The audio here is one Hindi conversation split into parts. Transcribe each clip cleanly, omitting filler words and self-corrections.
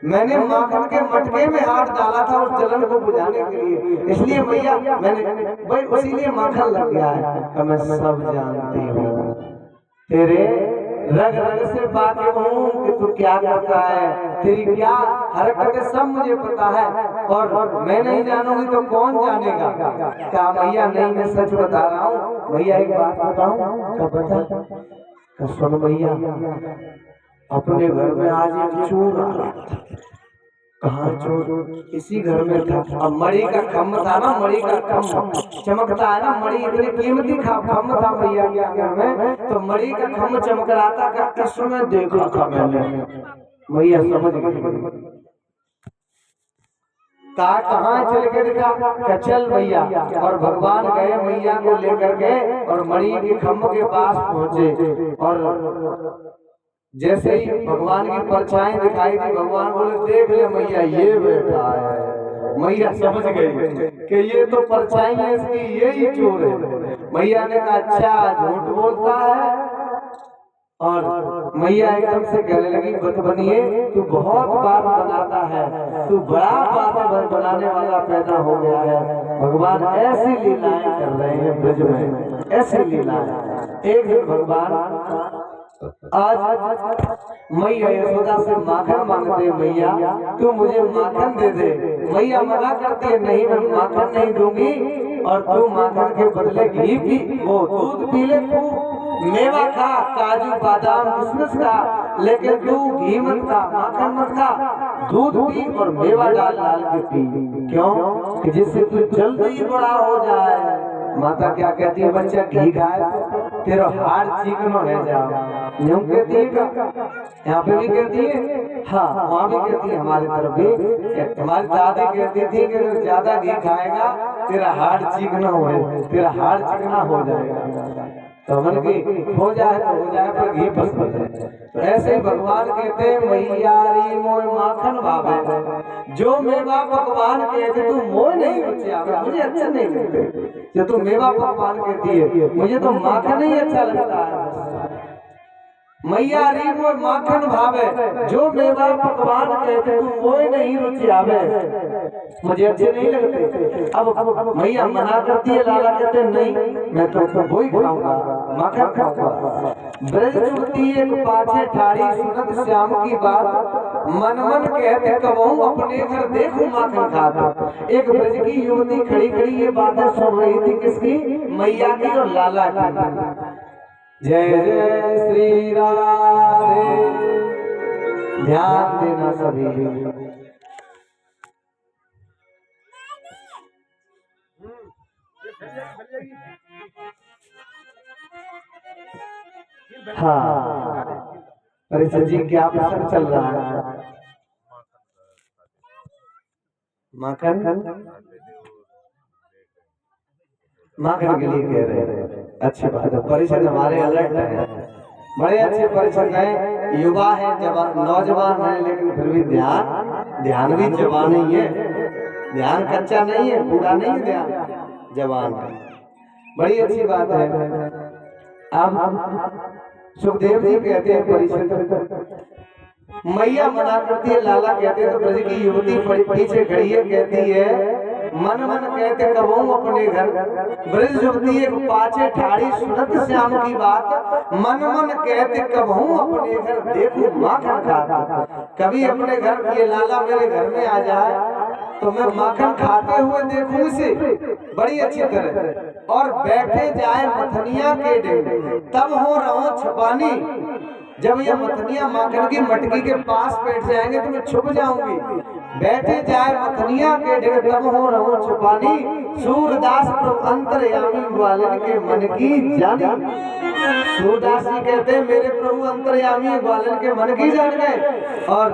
मैंने माखन के मटके में हाथ डाला था उस जलन को बुझाने के लिए, इसलिए मैया मैंने भाई इसीलिए माखन लग गया है। मैं सब जानती हूँ, तेरे रग रग से वाकिफ हूँ कि तू क्या करता है, तेरी क्या हरकतें सब मुझे पता है, और मैं नहीं जानूंगी तो कौन जानेगा। क्या मैया नहीं, मैं सच बता रहा हूँ। भैया एक बात बताऊं, कब बता, सुन भैया, अपने घर में आज एक चोर आ रहा था। कहाँ चोर? इसी घर में था। अब मणि का खम्भ था ना, मणि का खम्भ चमकता है ना, मणि इतनी कीमती खम्भ था भैया के घर में, तो मणि का खम्भ चमक रहा था। इसमें देखा था मैंने, भैया समझ गए कहाँ चल के दिखा, चल भैया। और भगवान गए मैया को लेकर के और मणि के खम्भ के पास पहुंचे, और जैसे ही भगवान की परछाई दिखाई दी, भगवान बोले देख ले मैया ये बैठा है। मैया समझ गई कि ये तो परछाई है इसकी, यही चोर है। मैया ने कहा अच्छा झूठ बोलता है, और मैया एकदम से कहने लगी बत बनिए, तू बहुत बात बनाता है, तू बड़ा बात बनाने वाला पैदा हो गया है। भगवान ऐसी लीलाएं कर रहे हैं ब्रज में, ऐसी लीलाएं। एक दिन भगवान आज मैया यशोदा से माखन मांगते, मैया तू मुझे माखन दे दे। मैया मना करती है, नहीं मैं माखन नहीं दूंगी, और तू माखन के बदले घी पी, वो दूध पी ले, तू मेवा खा, काजू बादाम किशमिश खा, लेकिन तू घी मत खा, माखन मत खा, दूध पी और मेवा डाल डाल के पी। क्यों? कि जिससे तू जल्दी बड़ा हो जाए। माता क्या कहती है, बच्चा घी खाए तेरा हार चिकन हो जाओ, यूं कहती है का? यहाँ पे भी कहती है, हाँ वहाँ भी कहती है, हमारी तरफ भी। हमारी दादी कहती थी कि अगर ज्यादा घी खाएगा तेरा हार्ट चिकना हो, तेरा हार्ट चिकना हो जाएगा। तो मन की हो जाए तो हो जाए, पर घी पसंद है। तो ऐसे ही भगवान कहते हैं, मैया री मोय माखन भावे, जो मेवा भगवान कहते तू मोय नहीं रुचिया, मुझे अच्छा नहीं लगते। जो तू मेवा भगवान कहती है, मुझे तो माखन ही अच्छा लगता है। मैया री मोय माखन भावे, जो मेवा भगवान कहते तू मोय नहीं रुचि आवे, मुझे अच्छे नहीं लगते। अब मैया मना करती है, लाला कहते नहीं मैं तो वही खाऊंगा, माखन खाऊंगा। ब्रज चुड़ती एक पाछे ठाड़ी, सुनत श्याम की बात, मन मन कहते कबहू अपने घर देखूं माखन खाता। एक ब्रज की युवती खड़ी खड़ी ये बातें सुन रही थी, किसकी? मैया की और लाला की। जय जय श्री राधे, ध्यान देना सभी। हाँ परिचय जी क्या प्रसंग चल रहा है? माखन माखन के लिए कह रहे हैं, अच्छी बात है। परिषद हमारे अलर्ट है, बड़े अच्छे परिषद है, युवा है, जवान नौजवान है, लेकिन फिर भी ध्यान भी जवान ही है, ध्यान कच्चा नहीं है, बूढ़ा नहीं है, ध्यान जवान है। बड़ी अच्छी बात है। अब सुखदेव जी कहते हैं परिषद, मैया मना करती है, लाला कहते हैं, तो ब्रज की युवती पीछे खड़ी है, कहती है मन मन कहते कबहू अपने घर। ब्रज युवती एक पाछे ठाड़ी, सुनत श्याम की बात, मन मन कहते कबहू अपने घर देखूं माखन खाता। कभी अपने घर, ये लाला मेरे घर में आ जाए तो मैं माखन खाते हुए देखूं इसे बड़ी अच्छी तरह, और बैठे जाए मथनिया के डेग, तब हो रहो छपानी। जब ये मथनिया माखन की मटकी के पास बैठ जाएंगे तो मैं छुप जाऊंगी। बैठे जाए मथनिया के ढेर, तब हो रहो छुपानी, सूरदास प्रभु अंतर्यामी ग्वालिन के मन की जानी। सूरदास जी कहते हैं मेरे प्रभु अंतर्यामी ग्वालिन के मन की जान गए, और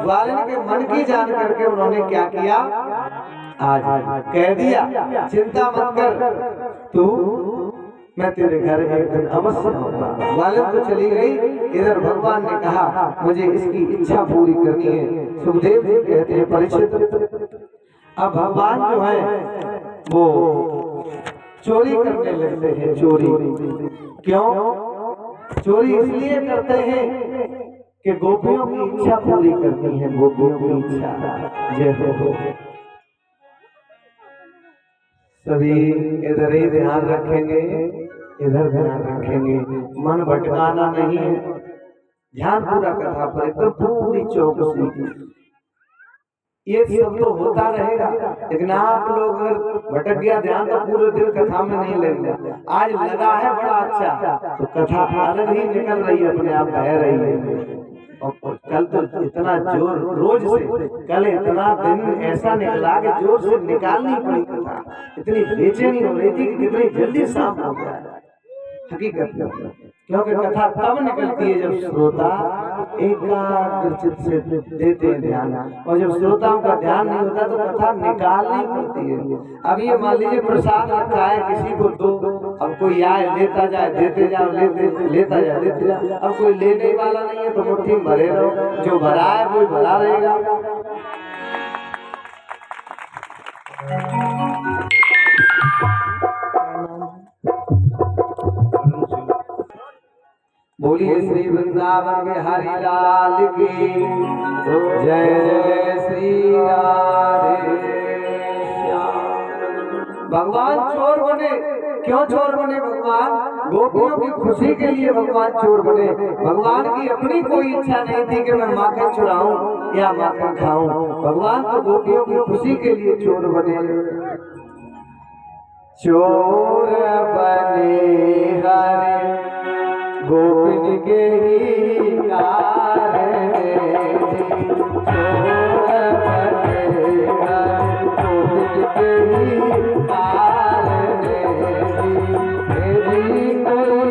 ग्वालिन के मन की जान करके उन्होंने क्या किया, आज कह दिया चिंता मत कर तू, मैं तेरे घर एक दिन अवश्य आऊंगा। ग्वालिन तो चली गई, इधर भगवान ने कहा मुझे इसकी इच्छा पूरी करनी है। सुखदेव जी कहते हैं परीक्षित, अब भगवान जो है वो चोरी करने लगते हैं। चोरी क्यों? चोरी इसलिए करते हैं कि गोपियों की इच्छा पूरी करनी है, गोपियों की इच्छा। जय हो। सभी इधर ही ध्यान रखेंगे, इधर ध्यान रखेंगे, मन भटकाना नहीं है, ध्यान पूरा कथा पर एकदम पूरी चौकसी। ये सब तो होता रहेगा, लेकिन आप लोग अगर भटक गया ध्यान तो पूरे दिन कथा में नहीं लगेगा। आज लगा है बड़ा अच्छा, तो कथा अलग ही निकल रही है, अपने आप बह रही है। और कल तो इतना जोर रोज से, कल इतना दिन ऐसा निकला कि जोर से निकालनी पड़ी कथा, इतनी बेचैनी हो रही थी कि कितनी जल्दी शाम हो जाए। हकीकत क्योंकि कथा तब निकलती है जब श्रोता एकाग्रचित से देते हैं ध्यान, और जब श्रोताओं का ध्यान नहीं होता तो कथा निकालनी पड़ती है। अब ये मान लीजिए प्रसाद रखा है, किसी को दो, अब कोई आए लेता जाए, देते जाओ, लेता जाए, देते जाओ। अब कोई लेने वाला नहीं है तो मुट्ठी भरे रहो, जो भरा है वो भरा रहेगा। बोलिए श्री वृंदावन बिहारी लाल की जय। जय श्री राधे श्याम। भगवान चोर बने, क्यों चोर बने भगवान? गोपियों की खुशी के लिए भगवान चोर बने। भगवान की अपनी कोई इच्छा नहीं थी कि मैं माखन चुराऊं या माखन खाऊं, भगवान तो गोपियों की खुशी के लिए चोर बने। चोर बने हरे गोपिन के ही कारणे, चोर बने हरे गोपिन के ही कारणे। मेरी कोई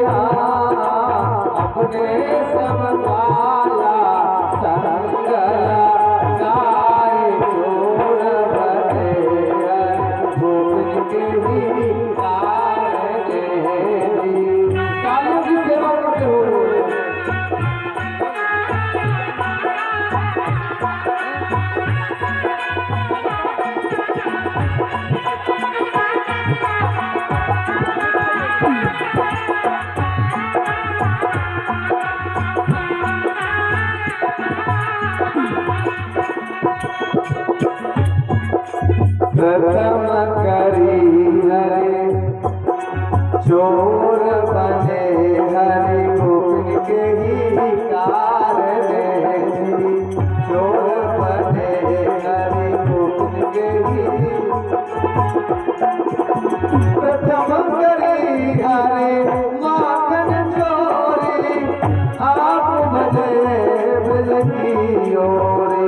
अपने सब वाला संग लगाए, चोर बने हरे गोपिन के ही कारणे। कालियों की सेवा करते हो। प्रथम करी हरे चोर बने हरि गोपिन के ही कारणे। चोर बने हरि गोपिन के ही प्रथम करी हरे माखन चोरी, आप भजे ब्रज की ओरी।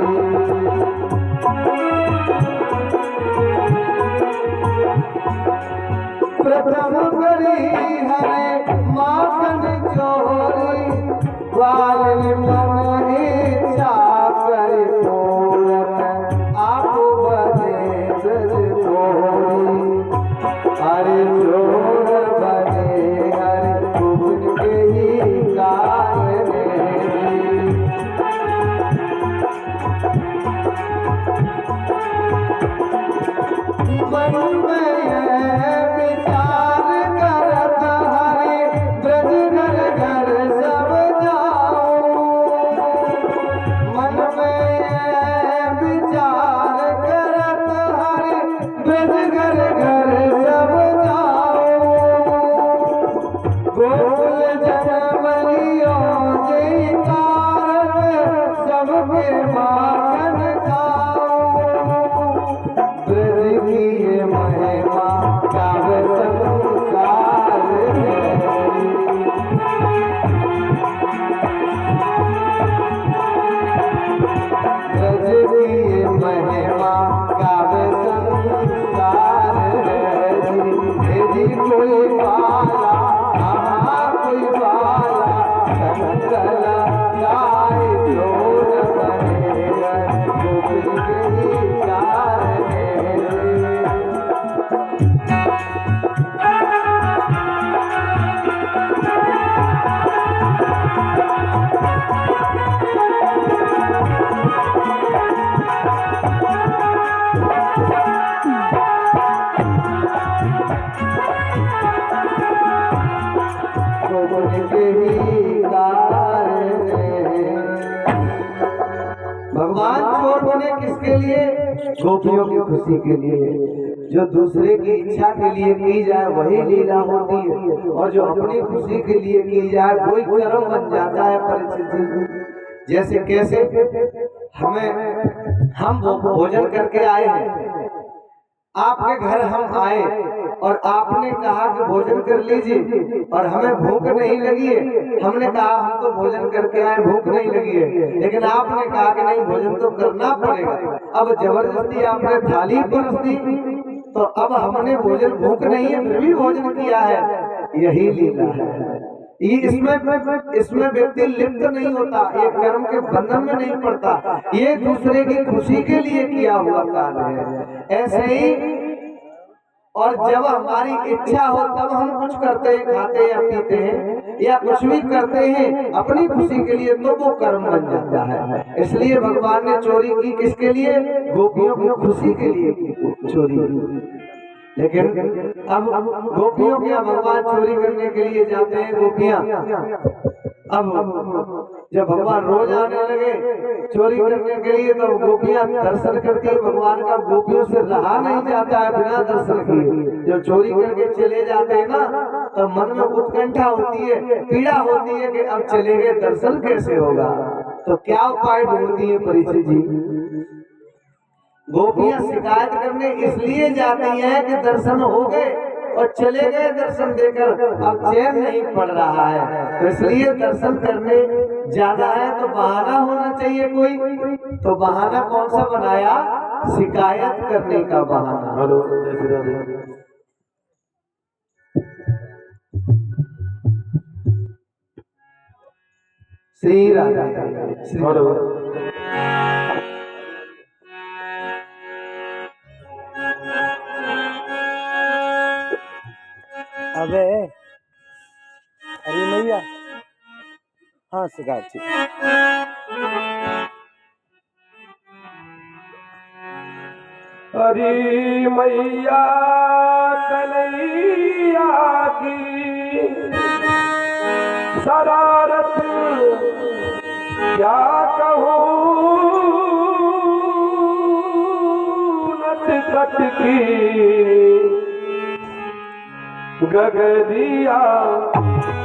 प्रथम करी हरे माखन चोरी, ग्वाल मन इच्छा कर पूरन, आप बने ब्रज कोरी। हरे चोर बने हरे गोपिन के ही कारणे। मन में विचार करत हरे ब्रज घर घर सब जाऊं। मन में विचार करत हरे ब्रज घर घर सब जाऊं। गोकुल जनमलियों के कारण सबके माखन खाऊं। ब्रज की ये महिमा गावे संसार है। ब्रज की ये महिमा गावे संसार है। जी कोई वाला कोई वाला संग लगाए, चोर बने हरे भगवान चोर बने किसके लिए? गोपियों की खुशी के लिए। जो दूसरे की इच्छा के लिए की जाए वही लीला होती है, और जो अपनी खुशी के लिए की जाए वही कर्म बन जाता है। परिस्थिति जैसे कैसे हम भोजन करके आए हैं, आपके घर हम आए और आपने कहा कि भोजन कर लीजिए, और हमें भूख नहीं लगी है। हमने कहा हम तो भोजन करके आए, भूख नहीं लगी है, लेकिन आपने कहा कि नहीं भोजन तो करना पड़ेगा। अब जबरदस्ती आपने थाली परोस दी, तो अब हमने भोजन, भूख नहीं है फिर भी भोजन किया है। यही लीला है। इसमें व्यक्ति लिप्त नहीं होता, ये कर्म के बंधन में नहीं पड़ता, ये दूसरे की खुशी के लिए किया हुआ कार्य है। ऐसे ही और जब हमारी इच्छा हो तब हम कुछ करते हैं, खाते हैं या पीते हैं या कुछ भी करते हैं अपनी खुशी के लिए, तो वो कर्म बन जाता है। इसलिए भगवान ने चोरी की किसके लिए? गोपियों की खुशी के लिए की चोरी। लेकिन अब गोपियों क्या भगवान चोरी करने के लिए जाते हैं? गोपियां अब जब भगवान रोज आने लगे चोरी करने के लिए, तो गोपियां दर्शन करती है भगवान का। गोपियों से रहा नहीं जाता है बिना दर्शन किए। जब चोरी करके चले जाते हैं ना, तो मन में उत्कंठा होती है, पीड़ा होती है कि अब चले गए, दर्शन कैसे होगा। तो क्या उपाय ढूंढती है परीक्षित जी? गोपियां शिकायत करने इसलिए जाती हैं कि दर्शन हो गए और चले गए दर्शन देकर, अब चैन नहीं पड़ रहा है, तो इसलिए दर्शन करने जाना है तो बहाना होना चाहिए कोई। तो बहाना कौन सा बनाया? शिकायत करने का बहाना। श्री राधे। अबे अरे मैया, हाँ शिकायत थी। हरी मैया कन्हैया की शरारत क्या कहूँ, नटखट की गगरिया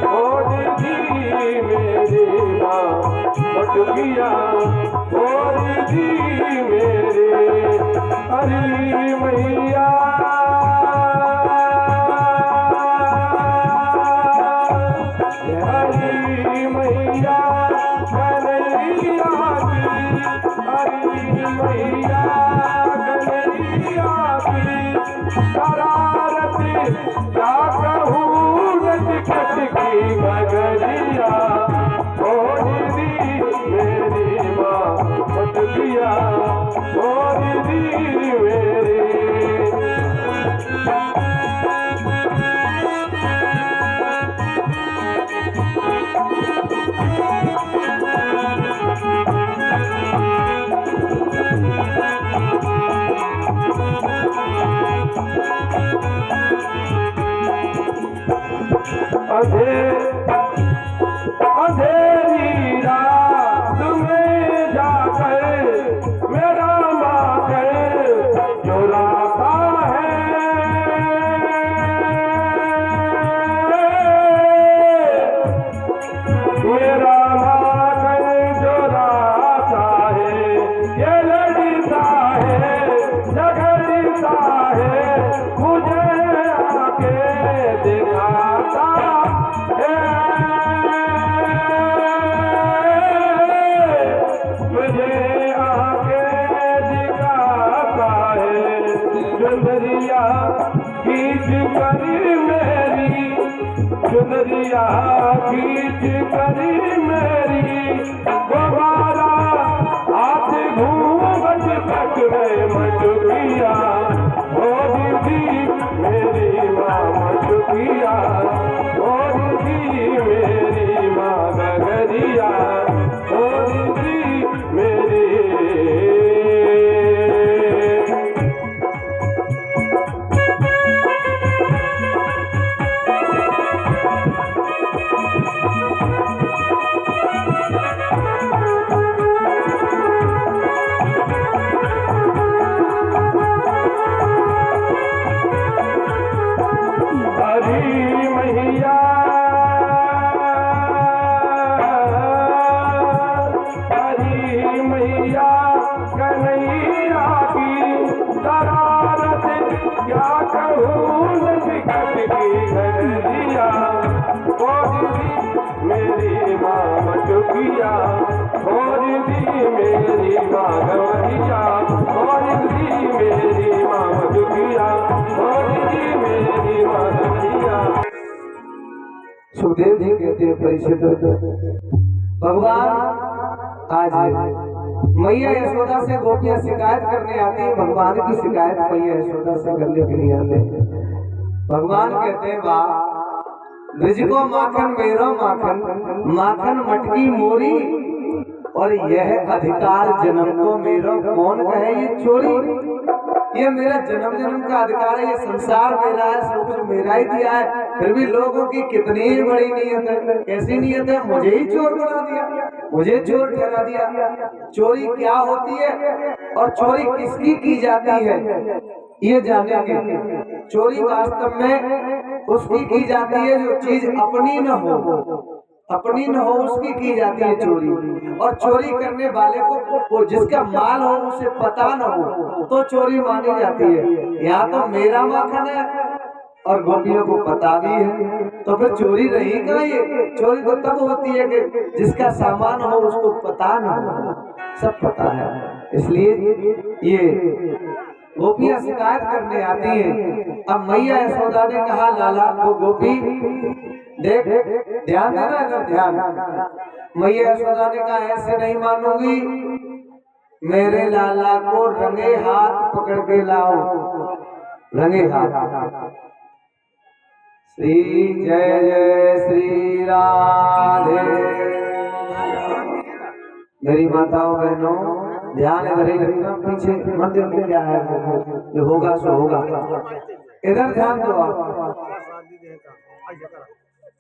ओढ़ी मेरे माँ बटुकिया ओढ़ी मेरे। हरी मैया हरी मैया कन्हैया की, हरी मैया कन्हैया की शरारत क्या कहूँ, नटखट की गगरिया ओढ़ी मेरी माँ बटुकिया ओढ़ी मेरे। अंधेरी रात में जाकर मेरा माकर चुराता है, मेरा माकर चुराता है, ये लड़ता है झगड़ता है, मुझे आके दिखाता है, मुझे आके दिखाता है। चुनरिया खींच कर मेरी, चुनरिया खींच कर मेरी, दोबारा हाथ घूंघट तक में मटुकिया ओढ़ी मेरी माँ मटुकिया ओढ़ी मेरी माँ गगरिया ओढ़ी मेरी। कन्हैया की शरारत क्या कहूँ नसीहत की गैरिया छोड़ दी मेरी माँ मटुकिया छोड़ दी मेरी माँ गवैया छोड़ दी मेरी माँ मटुकिया छोड़ दी मेरी माँ गवैया। सुखदेव जी कहते हैं परीक्षित भगवान आज मैया यशोदा से गोपियां शिकायत करने आती है, भगवान की शिकायत मैया यशोदा से करने के लिए आते हैं। भगवान कहते हैं वाह ब्रज को माखन मेरो माखन माखन मटकी मोरी और यह अधिकार जन्म को मेरो कौन कहे ये चोरी। ये मेरा जन्म जन्म का अधिकार है, ये संसार मेरा है, सब कुछ मेरा ही दिया है, फिर भी लोगों की कितनी बड़ी नीयत है, कैसी नीयत है, मुझे ही चोर बना दिया, मुझे चोर ठहरा दिया। चोरी क्या होती है और चोरी किसकी की जाती है ये जानेंगे। चोरी वास्तव में उसकी की जाती है जो चीज अपनी न हो, अपनी न हो उसकी की जाती है चोरी। और चोरी करने वाले को जिसका माल हो उसे पता न हो तो चोरी मानी जाती है। यहाँ तो मेरा माखन है और गोपियों को पता भी है, तो फिर चोरी रही कहाँ ये। चोरी तो तब होती है कि जिसका सामान हो उसको पता न हो, सब पता है। इसलिए ये गोपियां शिकायत करने आती हैं। अब मैया यशोदा ने कहा लाला वो गोपी देख ध्यान देना इधर ध्यान। मैया यशोदा ने कहा ऐसे नहीं मानूंगी, मेरे लाला को रंगे हाथ पकड़ के लाओ, रंगे हाथ। श्री जय जय श्री राधे। मेरी माताओं बहनों ध्यान इधर ही रखना, पीछे मंदिर में क्या है जो होगा सो होगा, इधर ध्यान दो आप।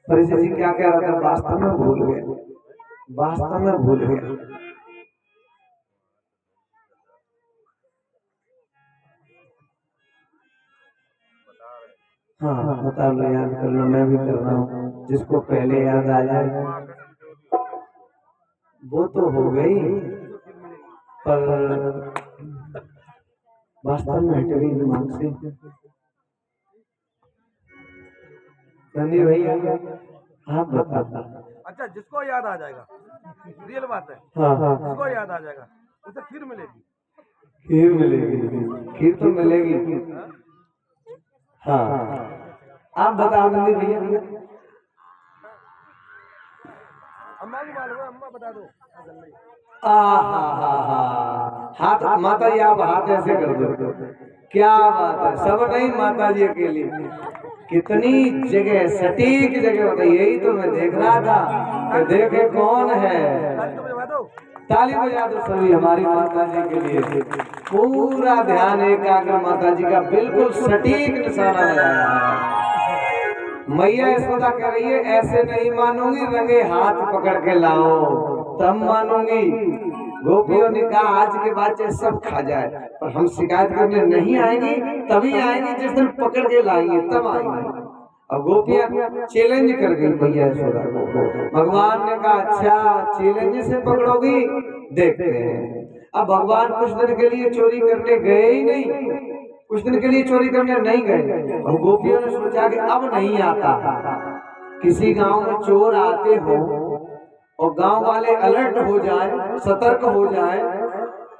परिचय जी क्या कह रहा था, वास्तव में भूल गए, वास्तव में भूल गए। हाँ बता लो, याद कर लो, मैं भी कर रहा हूँ, जिसको पहले याद आ जाए वो तो हो गई, पर वास्तव में हट गई दिमाग से। भैया आप बता। अच्छा जिसको याद आ जाएगा, रियल बात है, हाँ हाँ जिसको याद आ जाएगा उसे खीर मिलेगी। खीर मिलेगी, खीर तो मिलेगी। हाँ आप बता नंदी भैया। अम्मा की मालूम है, अम्मा बता दो। हाथ माता जी आप हाथ ऐसे कर दो, क्या बात है, सब नहीं माता जी के लिए कितनी जगह सटीक जगह होती, यही तो मैं देख रहा था कि देखे कौन है। ताली बजा दो सभी हमारी माता जी के लिए, पूरा ध्यान एकाग्र माता जी का बिल्कुल सटीक निशाना लगाया है। मैया यशोदा कह रही है ऐसे नहीं मानूंगी, रंगे हाथ पकड़ के लाओ तब मानूंगी। गोपियों ने कहा आज के बाद चाहे सब खा जाए पर हम शिकायत करने नहीं आएंगी, तभी आएंगी जिस दिन पकड़ के लाएंगे तब आएंगे। अब गोपियां चैलेंज कर गई मैया यशोदा को। भगवान ने कहा अच्छा चैलेंज से पकड़ोगी, देखते हैं। अब भगवान कुछ दिन के लिए चोरी करने गए ही नहीं, कुछ दिन के लिए चोरी करने नहीं गए। अब गोपियों ने सोचा कि अब नहीं आता, किसी गांव में चोर आते हो और गांव वाले अलर्ट हो जाए, सतर्क हो जाए,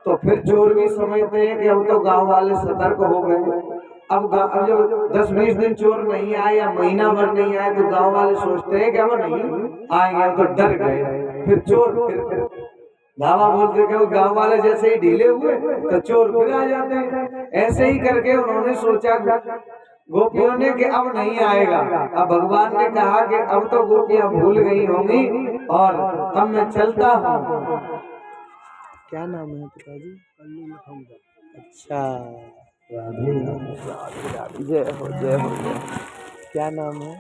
तो फिर चोर भी समझते हैं कि अब तो गांव वाले सतर्क हो गए। अब जब 10-20 दिन चोर नहीं आए या महीना भर नहीं आए तो गांव वाले सोचते हैं कि अब नहीं आएंगे, तो डर गए। फिर चोर फिर धावा बोलते कि गांव वाले जैसे ही ढीले हुए तो चोर फिर आ जाते हैं। ऐसे ही करके उन्होंने सोचा गोपियों ने कि अब नहीं आएगा। अब भगवान ने कहा कि अब तो गोपियां भूल गई होंगी और अब मैं चलता हूँ। क्या नाम है पिताजी? अच्छा जय हो जय हो जय। क्या नाम है?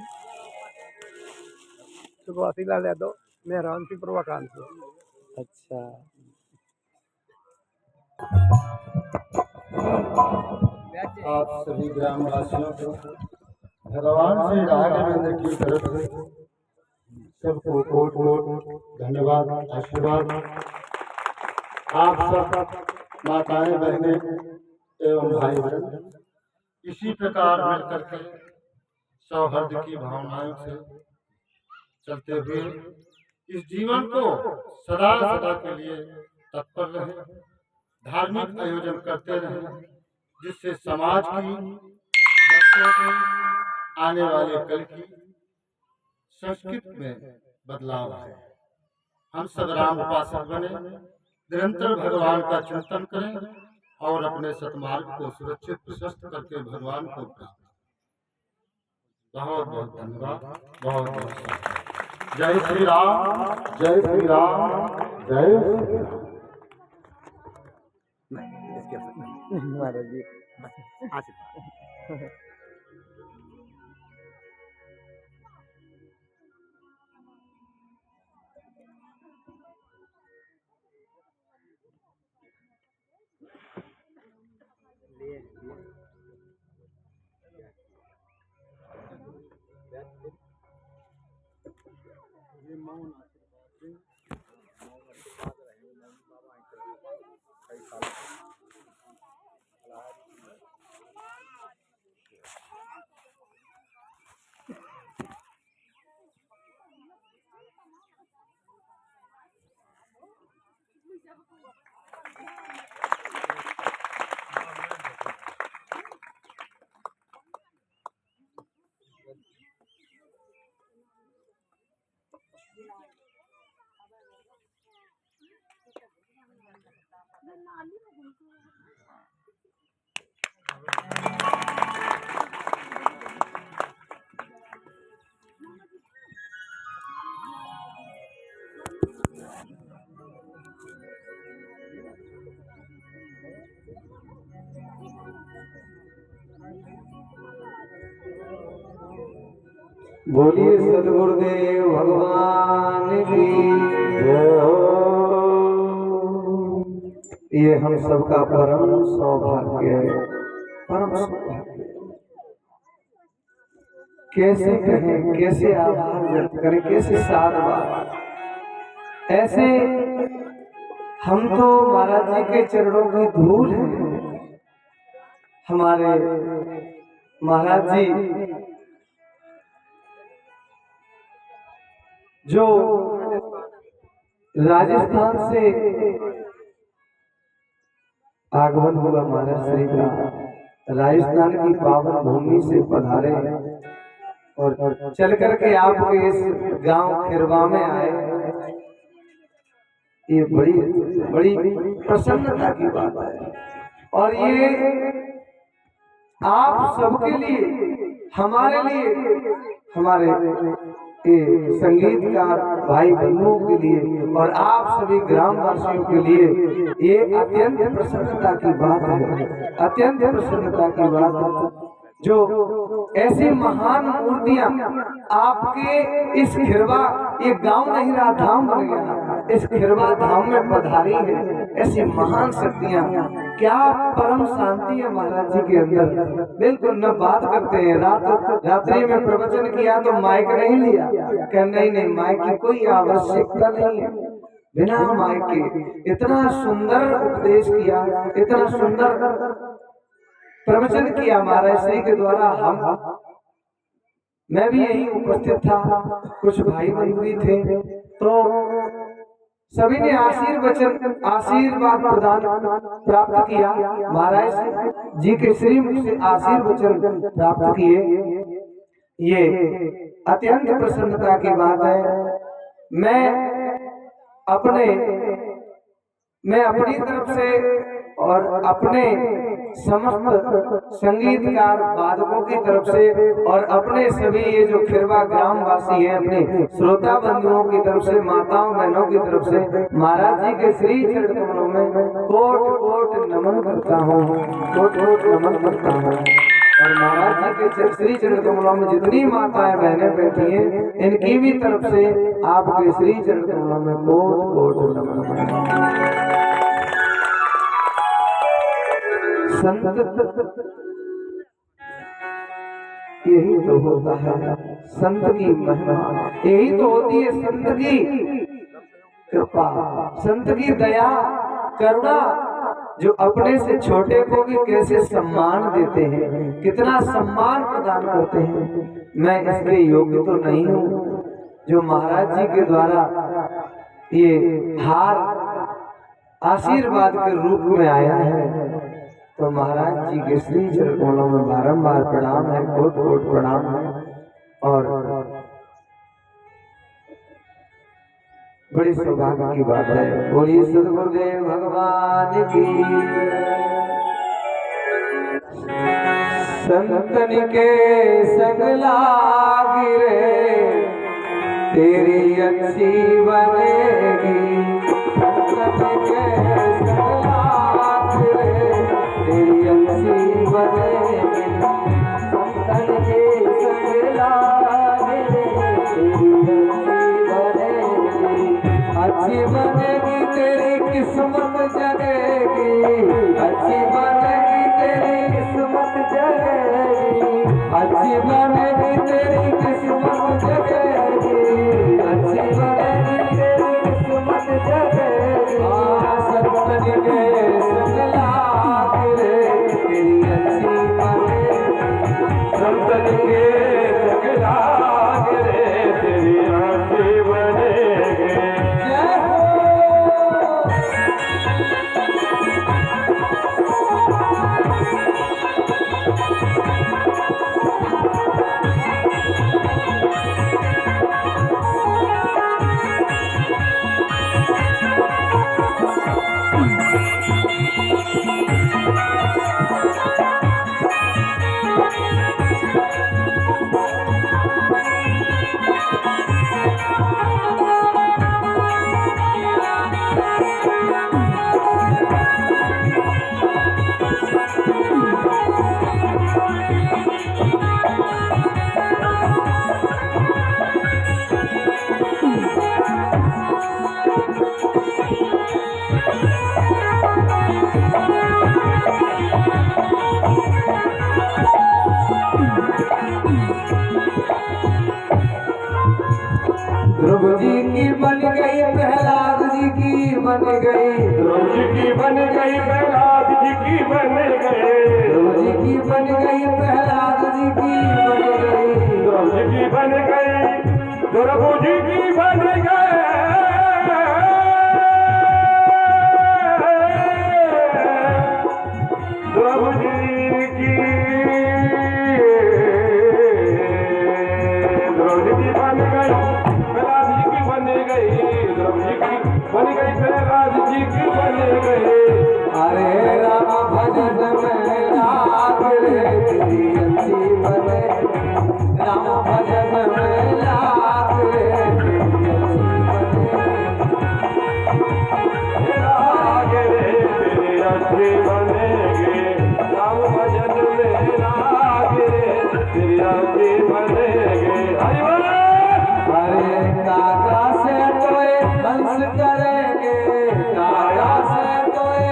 सुखवासी लाल यादव, मेहरान सिंह प्रभाकांत। अच्छा आप सभी ग्रामवासियों को भगवान श्री राघवेंद्र की तरफ से सबको कोट कोट धन्यवाद आशीर्वाद। आप सब माताएं बहनें एवं भाई बहन इसी प्रकार मिलकर के सौहार्द की भावनाओं से चलते हुए इस जीवन को सदा सदा के लिए तत्पर रहे, धार्मिक आयोजन करते रहे, जिससे समाज की बच्चों को आने वाले कल की संस्कृति में बदलाव है। हम सब राम उपासक बने, निरंतर भगवान का चिंतन करें और अपने सतमार्ग को सुरक्षित प्रशस्त करके भगवान को प्राप्त। बहुत बहुत धन्यवाद, बहुत बहुत जय श्री राम, जय श्री राम, जय श्री राम। महाराज जी बोलिए सदगुरुदेव भगवान की जय हो। ये हम सबका परम सौभाग्य है, परम सौभाग्य। कैसे कहें, कैसे आभार व्यक्त करें, कैसे साधुवाद। ऐसे हम तो महाराज जी के चरणों की धूल हैं। हमारे महाराज जी जो राजस्थान से आगमन हुआ महाराज श्री का, राजस्थान की पावन भूमि से पधारे और चल करके आपके इस गांव खिरवा में आए, ये बड़ी बड़ी प्रसन्नता की बात है। और ये आप सबके लिए, हमारे लिए, हमारे संगीतकार भाई बंधुओं के लिए और आप सभी ग्रामवासियों के लिए ये अत्यंत प्रसन्नता की बात है, अत्यंत प्रसन्नता की बात है। जो ऐसी महान मूर्तियां आपके इस खिरवा, ये गांव नहीं रहा धाम बन गया, इस खिरवा धाम में पधारी है ऐसी महान शक्तियां। क्या परम शांति है महाराज जी के अंदर। बिल्कुल न बात करते हैं, रात्रि में प्रवचन किया तो माइक नहीं लिया, कह नहीं माइक की कोई आवश्यकता नहीं है, बिना माइक के इतना सुंदर उपदेश किया, इतना सुंदर प्रवचन किया महाराज श्री के द्वारा। हम मैं भी यही उपस्थित था, कुछ भाई बंधु भी थे, तो सभी ने आशीर्वाद प्रदान प्राप्त किया, महाराज जी के श्री मुख से आशीर्वचन प्राप्त किए। ये अत्यंत प्रसन्नता की बात है। मैं अपनी तरफ से और अपने समस्त संगीतकार वादकों की तरफ से और अपने सभी ये जो खिरवा ग्रामवासी हैं, अपने श्रोता बंधुओं की तरफ से, माताओं बहनों की तरफ से महाराज जी के श्री चरण कमलों में कोट कोट नमन करता हूँ, कोट कोट नमन करता हूँ। और महाराज जी के श्री चरण कमलों में जितनी माताएं बहनें बैठी हैं, इनकी भी तरफ से आपके श्री चरण कमलों में कोट कोट नमन। संत यही तो होता है, संत की महिमा यही तो होती है, संत की कृपा, संत की दया करुणा। जो अपने से छोटे को भी कैसे सम्मान देते हैं, कितना सम्मान प्रदान करते हैं। मैं इसके योग्य तो नहीं हूँ। जो महाराज जी के द्वारा ये हार आशीर्वाद के रूप में आया है, तो महाराज जी के श्री चरणों में बारंबार प्रणाम है, कोट कोट प्रणाम है। और बड़ी सौभाग्य की बात है। बोलिए सदगुरुदेव भगवान की। संतन के संग लागी रे तेरी अच्छी बनेगी। संतन के संग लागी रे तेरी अच्छी बनेगी। संतन के संग लागी रे तेरी अच्छी बनेगी। तेरी किस्मत जगेगी, अच्छी बनेगी तेरी किस्मत जगेगी। अच्छी बनेगी तेरी किस्मत जगेगी, अच्छी बनेगी तेरी किस्मत जगेगी। संतन के संग लागी रे तेरी अच्छी बनेगी। संतन के संग लागी रे तेरी अच्छी बनेगी। ध्रुव जी की बन गई, प्रहलाद जी की बन गई। ध्रुव जी की बन गई, प्रहलाद जी की बन गई। ध्रुव जी की बन गई, प्रहलाद जी की बन गई। ध्रुव जी की बन गई, ध्रुव जी की बन गई। ध्रुव जी की बन गई, प्रहलाद जी की बन गई। ध्रुव जी की बन गई, प्रहलाद जी की बन गई। अरे राम भजन में लाग रे तेरी अच्छी बने। राम भजन में लाग रे तेरी अच्छी बने। लाग रे तेरी अच्छी बनेगी। राम भजन में लाग रे तेरी अच्छी बनेगी। हरि बोल। अरे काका से तोए हंस करेंगे, काका से तोए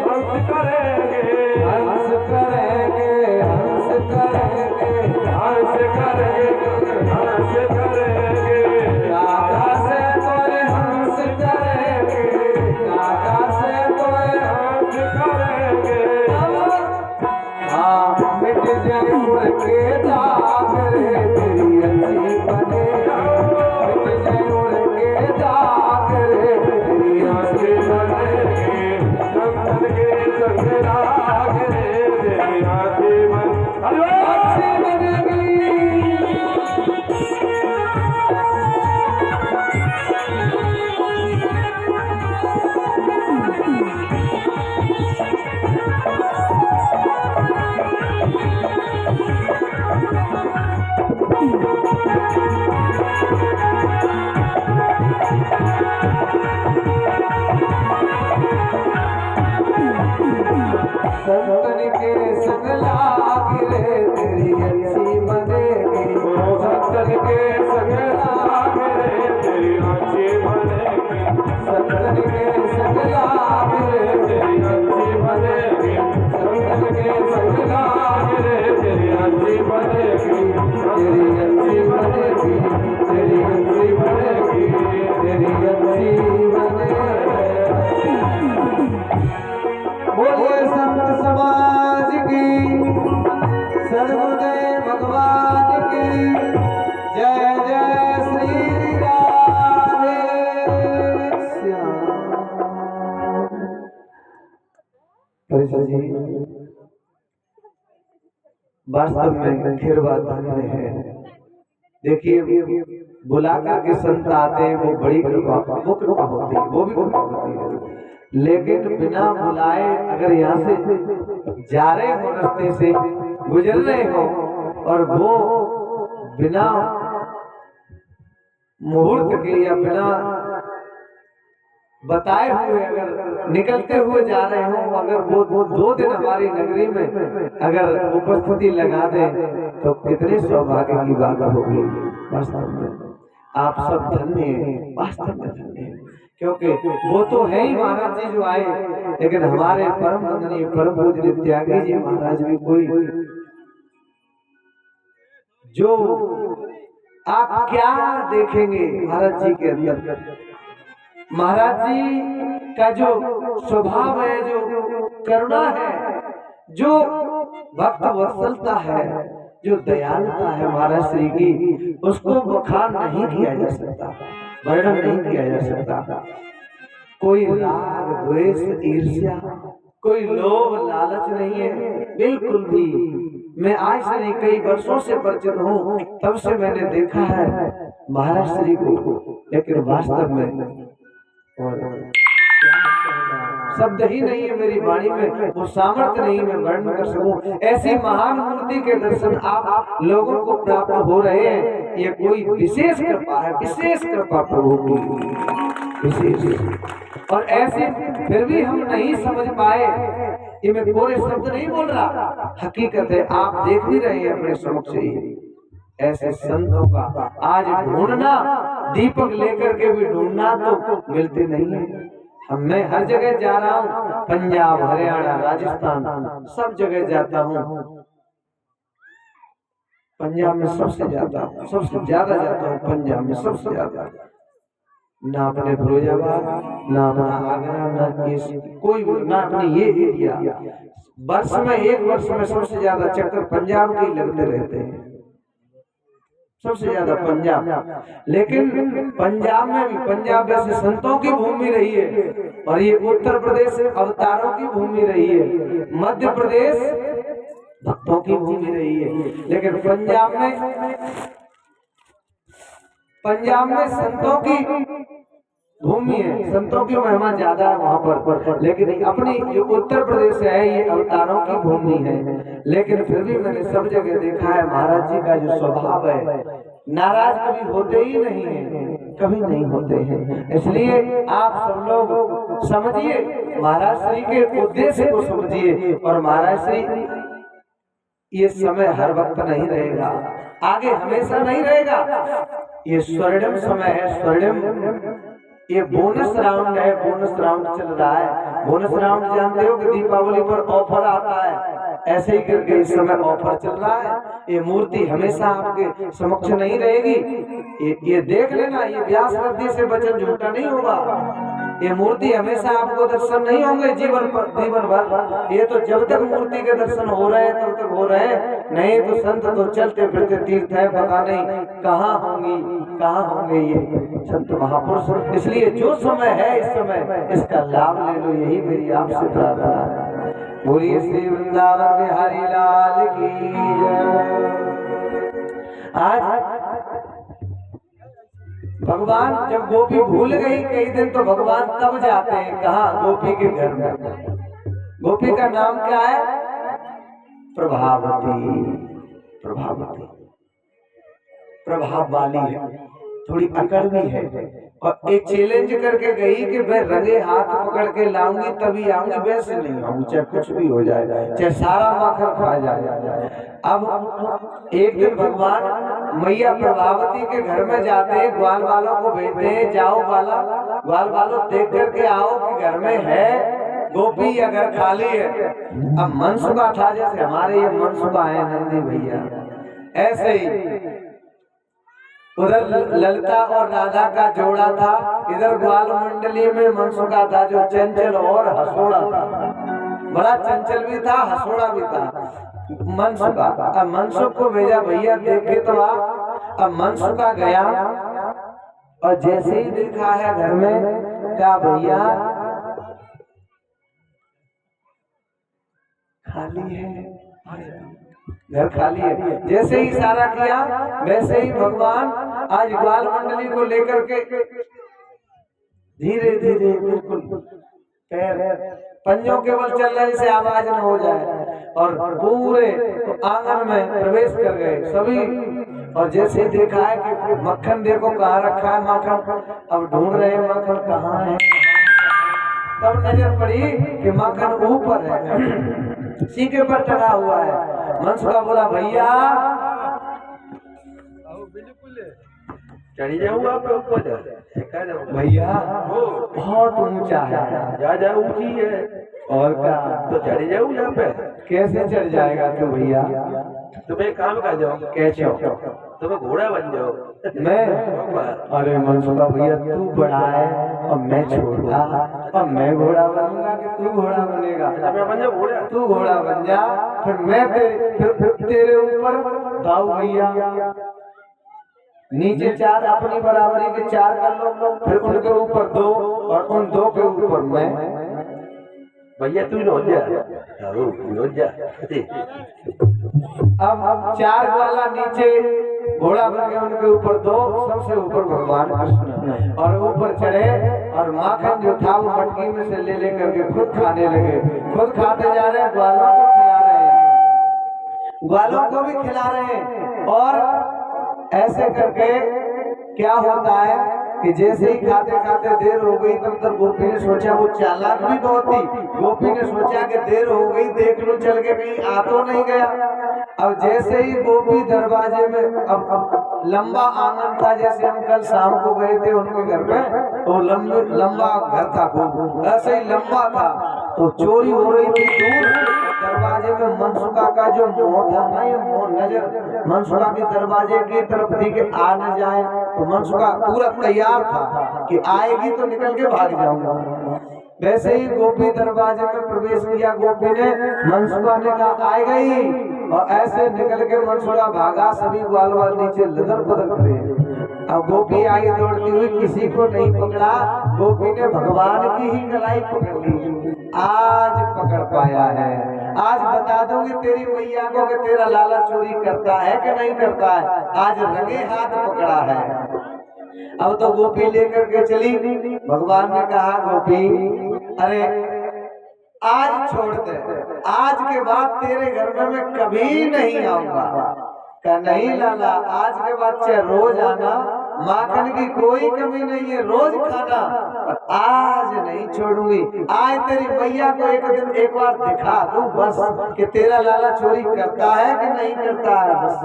हंस करेंगे, हंस करेंगे, हंस करेंगे, हंस करेंगे, हंस करेंगे। काका से तोए हंस करेंगे, काका से तोए हंस करेंगे। हाँ मिट जाए उड़ के दाग रे तेरी अच्छी बने। मिट जाए उड़ के दाग रे तेरी अच्छी बनेगी। संतन के संग लाग रे तेरी अच्छी बन। हरि बोल। अच्छी बनेगी। संतन के संग लागी रे तेरी अच्छी बनेगी। संतन के संग लाग रे तेरी अच्छी बनेगी। संतन के संग लागी रे तेरी अच्छी बनेगी। संतन के संग लाग रे तेरी अच्छी बनेगी। तेरी अच्छी बनेगी, तेरी अच्छी बनेगी, तेरी अच्छी बनेगी। बोलिए संत समाज की, सद्गुरुदेव भगवान की जय जय श्री राधे श्याम। परिषद जी वास्तव में फिर बात धन्य है। देखिए बुला करके संत आते हैं, वो बड़ी कृपा वो कृपा होती है, वो भी कृपा होती है। लेकिन बिना बुलाए अगर यहाँ से जा रहे हो, रास्ते से गुजर रहे हो, और वो बिना मुहूर्त के या बिना बताए हुए अगर निकलते हुए जा रहे हो, अगर वो 2 दिन हमारी नगरी में अगर उपस्थिति लगा दे तो कितने सौभाग्य की बात होगी। वास्तव में आप सब धन्य हैं, वास्तव में धन्य हैं, क्योंकि वो तो है ही महाराज जी जो आए, लेकिन हमारे परम वंदनीय परम पूज्य त्यागी जी महाराज भी कोई जो आप क्या देखेंगे महाराज जी के अंदर। महाराज जी का जो स्वभाव है, जो करुणा है, जो भक्त वत्सलता है, जो दयालुता है महाराज श्री की, उसको बखान नहीं किया जा सकता, वर्णन नहीं किया जा सकता। कोई राग द्वेष ईर्ष्या, कोई लोभ लालच नहीं है, बिल्कुल भी। मैं आज से नहीं कई वर्षों से परिचित हूँ, तब से मैंने देखा है महाराज श्री को, लेकिन वास्तव में और शब्द ही नहीं है मेरी वाणी में, वो सामर्थ्य नहीं मैं वर्णन कर सकूं। ऐसी महान मूर्ति के दर्शन आप लोगों को प्राप्त हो रहे हैं, ये कोई विशेष कृपा है, विशेष कृपा प्रभु की विशेष। और ऐसे फिर भी हम नहीं समझ पाए, ये मैं पूरे शब्द नहीं बोल रहा, हकीकत है आप देख भी रहे हैं अपने समक्ष ही। ऐसे संतों का आज ढूंढना, दीपक लेकर के भी ढूंढना तो मिलते नहीं है। मैं हर जगह जा रहा हूँ, पंजाब हरियाणा राजस्थान सब जगह जाता हूँ। पंजाब में सबसे जाता हूँ, सबसे ज्यादा जाता हूँ पंजाब में, सबसे ज्यादा। ना अपने फिरोजाबाद, ना अपना आगरा, ना कोई ना अपनी ये एरिया। वर्ष में एक वर्ष में सबसे ज्यादा चक्कर पंजाब के ही लगते रहते हैं, सबसे ज्यादा पंजाब। लेकिन पंजाब में भी, पंजाब वैसे संतों की भूमि रही है, और ये उत्तर प्रदेश अवतारों की भूमि रही है, मध्य प्रदेश भक्तों की भूमि रही है, लेकिन पंजाब में संतों की भूमि है, संतों की महिमा ज्यादा है वहाँ पर। लेकिन अपनी जो उत्तर प्रदेश है ये अवतारों की भूमि है। लेकिन फिर भी मैंने सब जगह देखा है महाराज जी का जो स्वभाव है, नाराज कभी होते ही नहीं है, कभी नहीं होते हैं। इसलिए आप सब लोग समझिए, महाराज श्री के उद्देश्य को समझिए। और महाराज श्री ये समय हर वक्त नहीं रहेगा, आगे हमेशा नहीं रहेगा। ये स्वर्णिम समय है, स्वर्णिम ये बोनस राउंड है, बोनस राउंड चल रहा है। बोनस राउंड जानते हो कि दीपावली पर ऑफर आता है, ऐसे ही करके इस समय ऑफर चल रहा है। ये मूर्ति हमेशा आपके समक्ष नहीं रहेगी, ये देख लेना, ये व्यास रद्दी से वचन झूठा नहीं होगा। ये मूर्ति हमेशा आपको दर्शन नहीं होंगे जीवन भर। ये तो जब तक मूर्ति के दर्शन हो रहे हैं तब तक हो रहे हैं, नहीं तो संत तो चलते फिरते तीर्थ है, पता नहीं कहाँ होंगे ये संत महापुरुष। इसलिए जो समय है इस समय इसका लाभ ले लो, यही मेरी आपसे प्रार्थना है। बोलिए श्री वृंदावन बिहारी लाल की जय। आज भगवान जब गोपी भूल गई कई दिन, तो भगवान तब जाते हैं कहाँ? गोपी के घर में। गोपी का नाम क्या है? प्रभावती। प्रभावती प्रभाव वाली है, थोड़ी अकड़ भी है, और एक चैलेंज करके गई कि मैं रंगे हाथ पकड़ के लाऊंगी तभी आऊंगी, वैसे नहीं आऊंगी, चाहे कुछ भी हो जाए, चाहे सारा माखन खा जाए। अब एक दिन भगवान मैया प्रभावती के घर में जाते हैं, ग्वाल वालों को भेजते हैं, जाओ ग्वाल वालों देख करके आओ कि घर में है गोपी या घर खाली है। अब मनसुबा था, जैसे हमारे ये मनसुबा है नंदी भैया, ऐसे ही उधर ललिता और राधा का जोड़ा था, इधर ग्वाल मंडली में मनसुबा था जो चंचल और हसोड़ा था। बड़ा चंचल भी था, हंसोड़ा भी था, मनसुखा। अब मनसुख को भेजा, भैया देखे तो आप। अब मनसुखा गया और जैसे ही देखा है घर में, क्या भैया खाली है, घर खाली है। जैसे ही इशारा किया वैसे ही भगवान आज ग्वाल मंडली को लेकर के धीरे धीरे बिल्कुल पैर पंजों के बल चल रहे से आवाज न हो जाए, और पूरे आंगन में प्रवेश कर गए सभी। और जैसे ही देखा है कि मक्खन देखो कहाँ रखा है मक्खन, अब ढूंढ रहे हैं मक्खन कहाँ है। तब नजर पड़ी कि मक्खन ऊपर है, सीके पर टंगा हुआ है। मनसुखा बोला भैया चढ़ी जाऊँ आपके ऊपर, भैया बहुत ऊंचा है, ज्यादा ऊंची है, और क्या तो चढ़ी जाऊँ यहाँ पे। कैसे चढ़ जाएगा तू भैया? तुम एक काम कर जाओ, कैसे? तुम्हें घोड़ा बन जाओ। मैं? अरे मनसुखा भैया तू बड़ा है और मैं छोटा, और मैं घोड़ा बनूंगा कि तू घोड़ा बनेगा? मैं बन जाऊँ घोड़ा, तू घोड़ा बन जा, फिर मैं तेरे ऊपर दाऊ भैया। नीचे 4 अपनी बराबरी के 4 कर लो, फिर उनके ऊपर 2 और उन 2 के ऊपर मैं। भैया तू नो जा, अब 4 वाला नीचे घोड़ा बन गया, उनके ऊपर 2, सबसे ऊपर भगवान कृष्ण, और ऊपर चढ़े और माखन जो था वो मटकी में से ले लेकर के खुद खाने लगे। खुद खाते जा रहे हैं, ग्वालों को खिला रहे हैं, ग्वालों को भी खिला रहे हैं। और ऐसे करके क्या होता है कि जैसे ही खाते खाते देर हो गई, तब तक गोपी ने सोचा, वो चालाक भी बहुत थी, गोपी ने सोचा कि देर हो गई, देख लो चल के कहीं आ तो नहीं गया। अब जैसे ही गोपी दरवाजे में, अब लंबा आंगन था, जैसे हम कल शाम को गए थे उनके घर में, तो लंबा घर था खूब, ऐसे ही लंबा था, तो चोरी हो रही थी दूर। दरवाजे में मनसुखा का जो मोह था ना, ये मोह नजर मनसुखा के दरवाजे की तरफ थी कि आ न जाए, तो मनसुखा पूरा तैयार था कि आएगी तो निकल के भाग जाऊंगा। वैसे ही गोपी दरवाजे में प्रवेश किया, गोपी ने, मनसुखा ने कहा आए गई, और ऐसे निकल के मनसुखा भागा, सभी ग्वाल वाल नीचे लदर बदल गए। अब गोपी आई दौड़ती हुई, किसी को नहीं पकड़ा, गोपी ने भगवान की ही कलाई पकड़ ली। आज पकड़ पाया है, आज बता दूंगी तेरी मैया को कि तेरा लाला चोरी करता है कि नहीं करता है, आज रंगे हाथ पकड़ा है। अब तो गोपी लेकर के चली, भगवान ने कहा गोपी अरे आज छोड़ दे, आज के बाद तेरे घर में मैं कभी नहीं आऊंगा। कहा नहीं लाला, आज के बाद चाहे रोज आना, माखन की कोई कमी नहीं है, रोज खाना, पर आज नहीं छोड़ूंगी। आज तेरी मैया को एक दिन एक बार दिखा दूं बस कि तेरा लाला चोरी करता है कि नहीं करता है बस।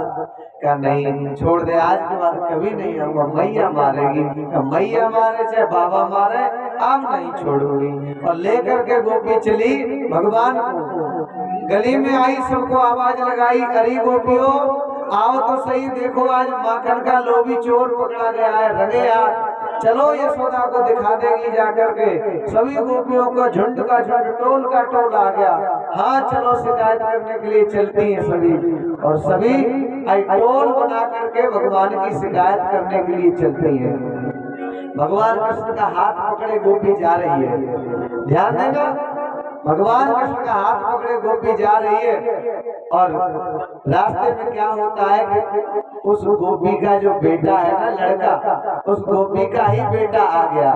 कहा नहीं छोड़ दे, आज के बाद कभी नहीं आऊंगा, मैया मारेगी। मैया मारे चाहे बाबा मारे, अब नहीं छोड़ूंगी। और लेकर के गोपी चली भगवान को, गली में आई, सबको आवाज लगाई, अरे गोपियों आओ तो सही, देखो आज माखन का लोभी चोर पकड़ा गया है, रंगे हाथ, चलो यशोदा को दिखा देगी जाकर के। सभी गोपियों को झुंड का झुंड, टोल का टोल आ गया। हाँ चलो शिकायत करने के लिए चलती हैं सभी, और सभी टोल बना करके भगवान की शिकायत करने के लिए चलती हैं। भगवान कृष्ण का हाथ पकड़े गोपी जा रही है, ध्यान देना, भगवान कृष्ण का हाथ पकड़े गोपी जा रही है, और रास्ते में क्या होता है कि उस गोपी का जो बेटा है ना, लड़का, उस गोपी का ही बेटा आ गया।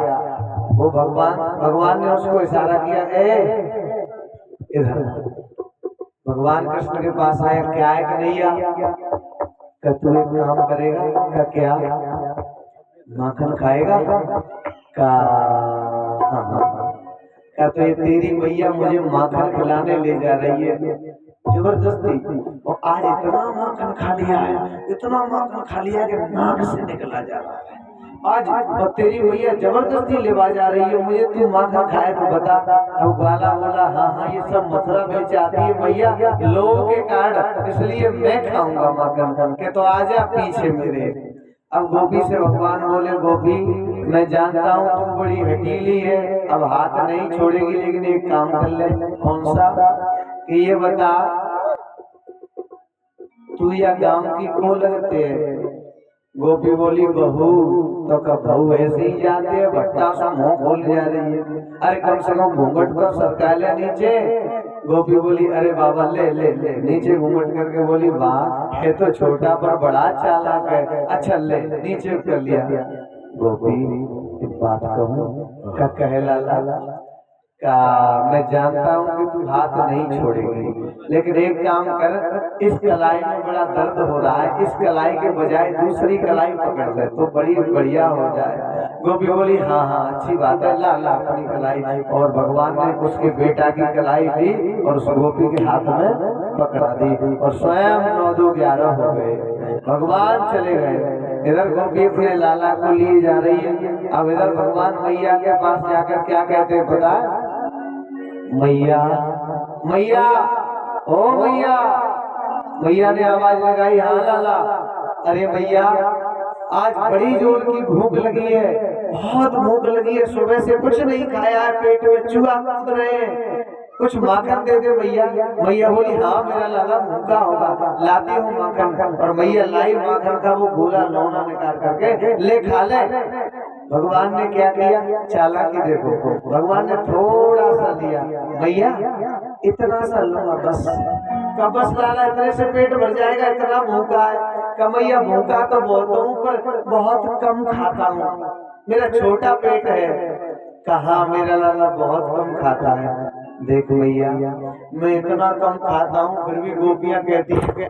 वो भगवान ने उसको इशारा किया, ए इधर। भगवान कृष्ण के पास आया, क्या है कन्हैया? क्या तू एक काम करेगा? क्या? माखन खाएगा? का क्या तो ये तेरी मैया मुझे माखन खिलाने ले जा रही है जबरदस्ती, और आज इतना माखन खा लिया है, इतना माखन खा लिया कि नाक से निकला जा रहा है आज, और तेरी मैया जबरदस्ती लेवा जा रही है मुझे, तू माखन खाए तो बता। अब ग्वाला बोला हाँ ये सब मथुरा में चाहती है मैया लोगों के कारण, इसलिए मैं खाऊंगा माखन के, तो आजा पीछे मेरे। अब गोपी से भगवान बोले, गोपी मैं जानता हूँ तू बड़ी हठीली है, अब हाथ नहीं छोड़ेगी, लेकिन एक काम कर ले। कौन सा? कि ये बता, तू या गांव की को लगते है? गोपी बोली बहू। तो कब बहू ऐसे ही जाते है, भट्टा सा मुंह खोल जा रही है। अरे कम से कम घूंघट तो सरका ले नीचे। गोपी बोली अरे बाबा ले ले ले, नीचे घूंघट करके बोली वाह, ये तो छोटा पर बड़ा चालाक है। अच्छा ले, नीचे कर लिया। गोपी एक बात कहूँ? का कहे लाला का मैं जानता हूँ कि तू हाथ नहीं छोड़ेगी, लेकिन एक काम कर, इस कलाई में बड़ा दर्द हो रहा है, इस कलाई के बजाय दूसरी कलाई पकड़ ले तो बड़ी बढ़िया हो जाए। गोपी बोली हाँ हाँ अच्छी बात है, ला ला अपनी कलाई। और भगवान ने उसके बेटा की कलाई ली और उस गोपी के हाथ में पकड़ा दी और स्वयं 9-2-11 हो गए। भगवान चले गए। इधर गोपी अपने लाला को लिए जा रही है। अब इधर भगवान मैया के पास जाकर क्या कहते हैं पता है? मैया मैया ओ मैया। मैया ने आवाज लगाई हाँ लाला। अरे मैया आज बड़ी जोर की भूख लगी है, बहुत भूख लगी है, सुबह से कुछ नहीं खाया है, पेट में चूहा कूद रहे हैं, कुछ माखन दे दे मैया। मैया बोली हाँ मेरा लाला भूखा होगा, लाती हूँ माखन। और मैया लाई माखन का वो गोला लौना निकाल करके ले खा ले। भगवान ने क्या किया? चालाकी देखो, भगवान ने थोड़ा सा दिया, भैया इतना सा लूंगा बस। का बस लाला इतने से पेट भर जाएगा, इतना भूखा है। कमैया भूखा तो बहुत हूँ पर बहुत कम खाता हूँ, मेरा छोटा पेट है। कहा मेरा लाला बहुत कम खाता है। देख भैया मैं इतना कम खाता हूँ फिर भी गोपियाँ कहती है कि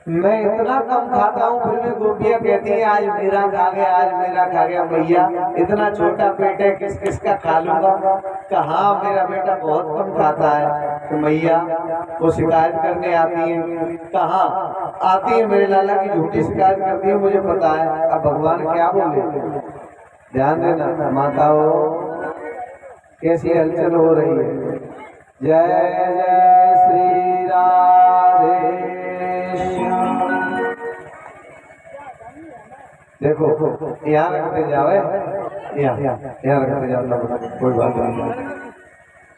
मैं इतना कम खाता हूँ फिर भी गोपियाँ कहती है आज मेरा खा गया, आज मेरा खा गया। भैया इतना छोटा पेट है, किस किस का खा लूंगा। कहा मेरा बेटा बहुत कम खाता है। तो मैया वो शिकायत करने आती है। कहा आती है मेरे लाला की झूठी शिकायत करती है, मुझे पता है। अब भगवान क्या बोले? ध्यान देना माताओं, कैसी हलचल हो रही है। जय जय श्री राधे। देखो यहाँ रखते जाओ, यहाँ रखते जाओ, कोई बात नहीं,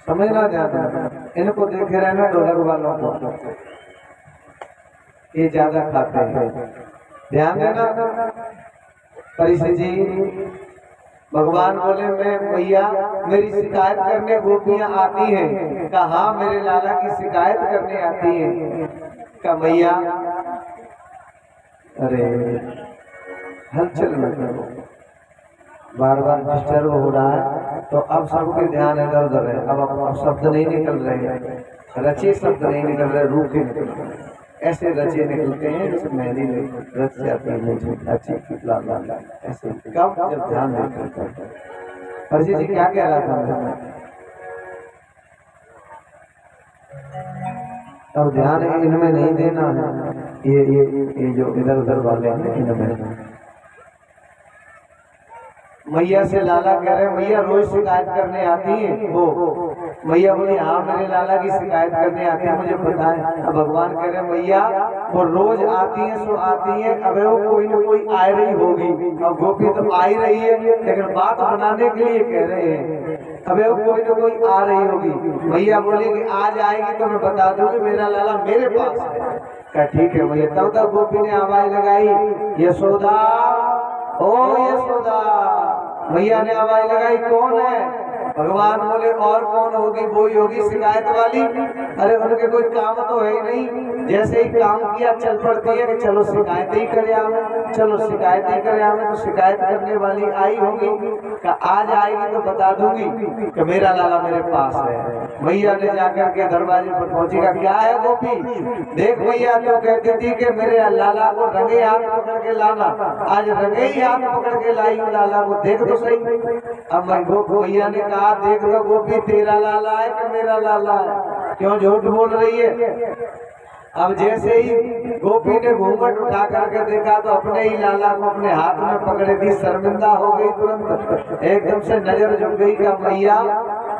समझना ध्यान। इनको देखे रहना ढोलक वालों को, ये ज्यादा खाते हैं, ध्यान देना। परिषद जी भगवान बोले मैं भैया मेरी शिकायत करने गोपियां आती हैं। कहा मेरे लाला की शिकायत करने आती हैं। का भैया अरे हलचल मत करो, बार बार डिस्टर्ब हो रहा है। तो अब सबके ध्यान इधर उधर है। अब शब्द नहीं निकल रहे हैं, रचे शब्द नहीं निकल रहे, रूखे निकल रहे हैं। ऐसे रचे निकलते हैं जैसे मेहंदी में रच जाती है मुझे अच्छी लाल लाल ऐसे। कब? जब ध्यान नहीं करता। परिषद जी क्या कह रहा था? अब ध्यान इनमें नहीं देना है, ये जो इधर उधर वाले हैं इनमें। मैया से लाला कह रहे मैया रोज शिकायत करने आती है वो। मैया बोली हाँ मेरे लाला की शिकायत करने आती है, मुझे पता है। अब भगवान कह रहे मैया वो रोज आती है सो आती है, अब वो कोई न कोई आ रही होगी। अब गोपी तो आ ही रही है, लेकिन बात बनाने के लिए कह रहे हैं अब वो कोई न कोई आ रही होगी। मैया बोली कि आज आएगी तो मैं बता दूंगी मेरा लाला मेरे पास है। क्या ठीक है भैया। तब तक गोपी ने आवाज लगाई यशोदा ओ यशोदा। भैया ने आवाज लगाई कौन है? भगवान बोले और कौन होगी? वो होगी शिकायत वाली। अरे उनके कोई काम तो है ही नहीं, जैसे ही काम किया चल पड़ती है कि चलो शिकायत ही करे हमें, चलो शिकायत ही करे हमें। तो शिकायत करने वाली आई होगी, आज आएगी तो बता दूंगी कि मेरा लाला मेरे पास है। भैया ने जाकर के दरवाजे पर पहुंची का क्या है गोपी? देख भैया तो कहती थी कि मेरे लाला को रंगे हाथ पकड़ के लाना, आज रंगे ही हाथ पकड़ के लाई हूँ लाला को, देख तो सही। अब मैं भैया ने कहा देख लो गोपी तेरा लाला है कि मेरा लाला है, क्यों झूठ बोल रही है? अब जैसे ही गोपी ने घूंघट उठा करके देखा तो अपने ही लाला को अपने हाथ में पकड़े थी, शर्मिंदा हो गई तुरंत, एकदम से नजर झुक गई का मैया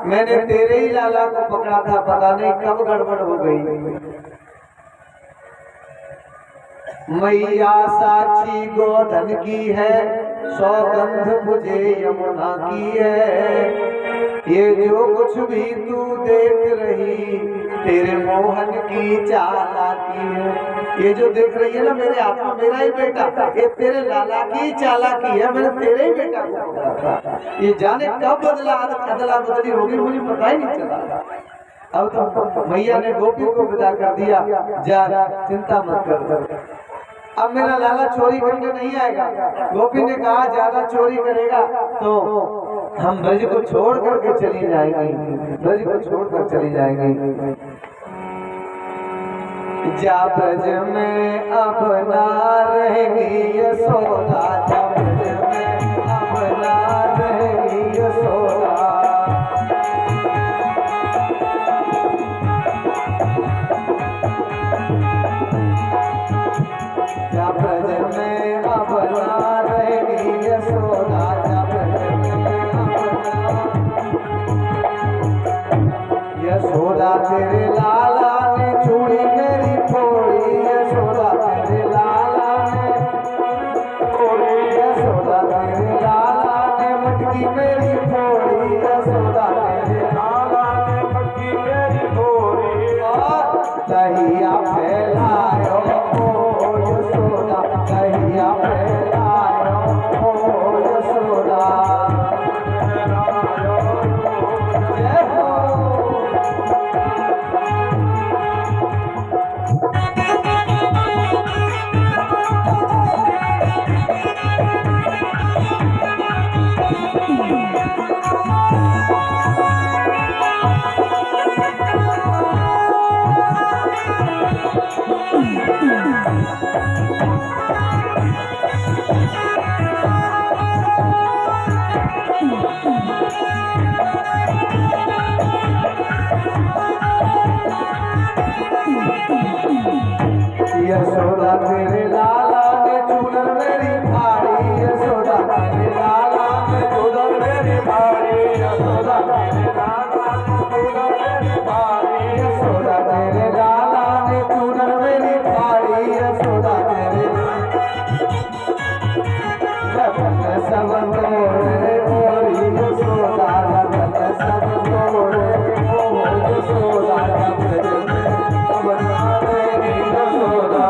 मैंने तेरे ही लाला को पकड़ा था, पता नहीं कब गड़बड़ हो गई। मैया साक्षी गोधन की है, सौगंध मुझे यमुना की है। ये जो कुछ भी तू देख रही तेरे मोहन की चालाकी है। ये जो देख रही है ना मेरे हाथ में मेरा ही बेटा, ये तेरे लाला की चालाकी है। मैंने तेरे ही बेटा को पकड़ा था। ये जाने कब अदला बदली होगी मुझे पता ही नहीं चला। अब तो मैया ने गोपी को विदा कर दिया, जा चिंता मत कर। अब मेरा लाला चोरी करके नहीं आएगा। गोपी ने कहा ज्यादा चोरी करेगा तो हम ब्रज को छोड़ करके चली जाएंगी, ब्रज को छोड़ कर चली जाएंगी। जा ब्रज में अब ना रहेगी यशोदा, जा ब्रज में अब ना रहेगी यशोदा। जा ब्रज में अब ना रहेगी यशोदा, जा ब्रज में यशोदा तेरे लाला ने चूड़ी मेरी फोड़ी, यशोदा तेरे लाला ने फोड़ी, यशोदा तेरे लाला ने मटकी मेरी फोड़ी, यशोदा तेरे लाला ने मटकी मेरी फोड़ी। दहिया फैलायो ओ यशोदा, दहिया फैलायो ओ यशोदा। जय हो। यशोदा तेरे लाला ने चूनर मेरी फाड़ी, यशोदा तेरे लाला ने चूनर मेरी फाड़ी, यशोदा तेरे लाला ने चूनर मेरी फाड़ी, यशोदा तेरे लाला ने चूनर मेरी फाड़ी, यशोदा तेरे रतन सब तोड़े मोरी यशोदा, रतन सब तोड़े ओ यशोदा। अब ना रहेगी यशोदा,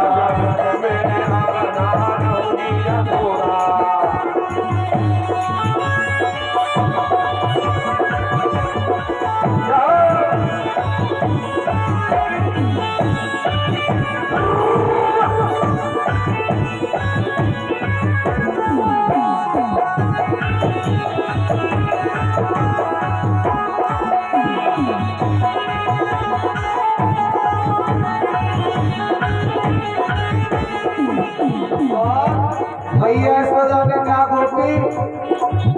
भैया यशोदा ने कहा गोपी,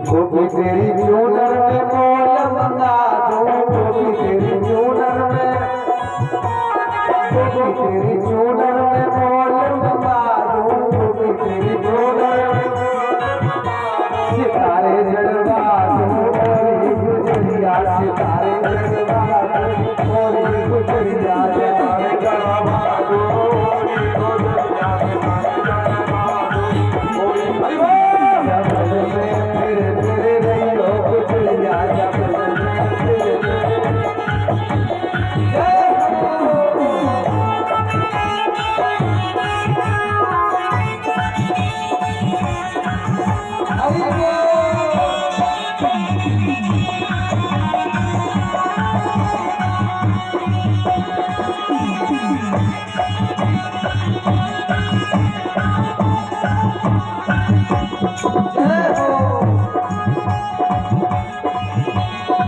गोपी तेरी चूनर में मोल मंगा दूं, गोपी तेरी चूनर में, गोपी तेरी चूनर में मोल मंगा दूं, गोपी तेरी चूनर में सितारे जड़वा दूं मोरी गुजरिया, सितारे जड़वा दूं मोरी गुजरिया, सितारे जड़वा दूं मोरी गुजरिया, सितारे जड़वा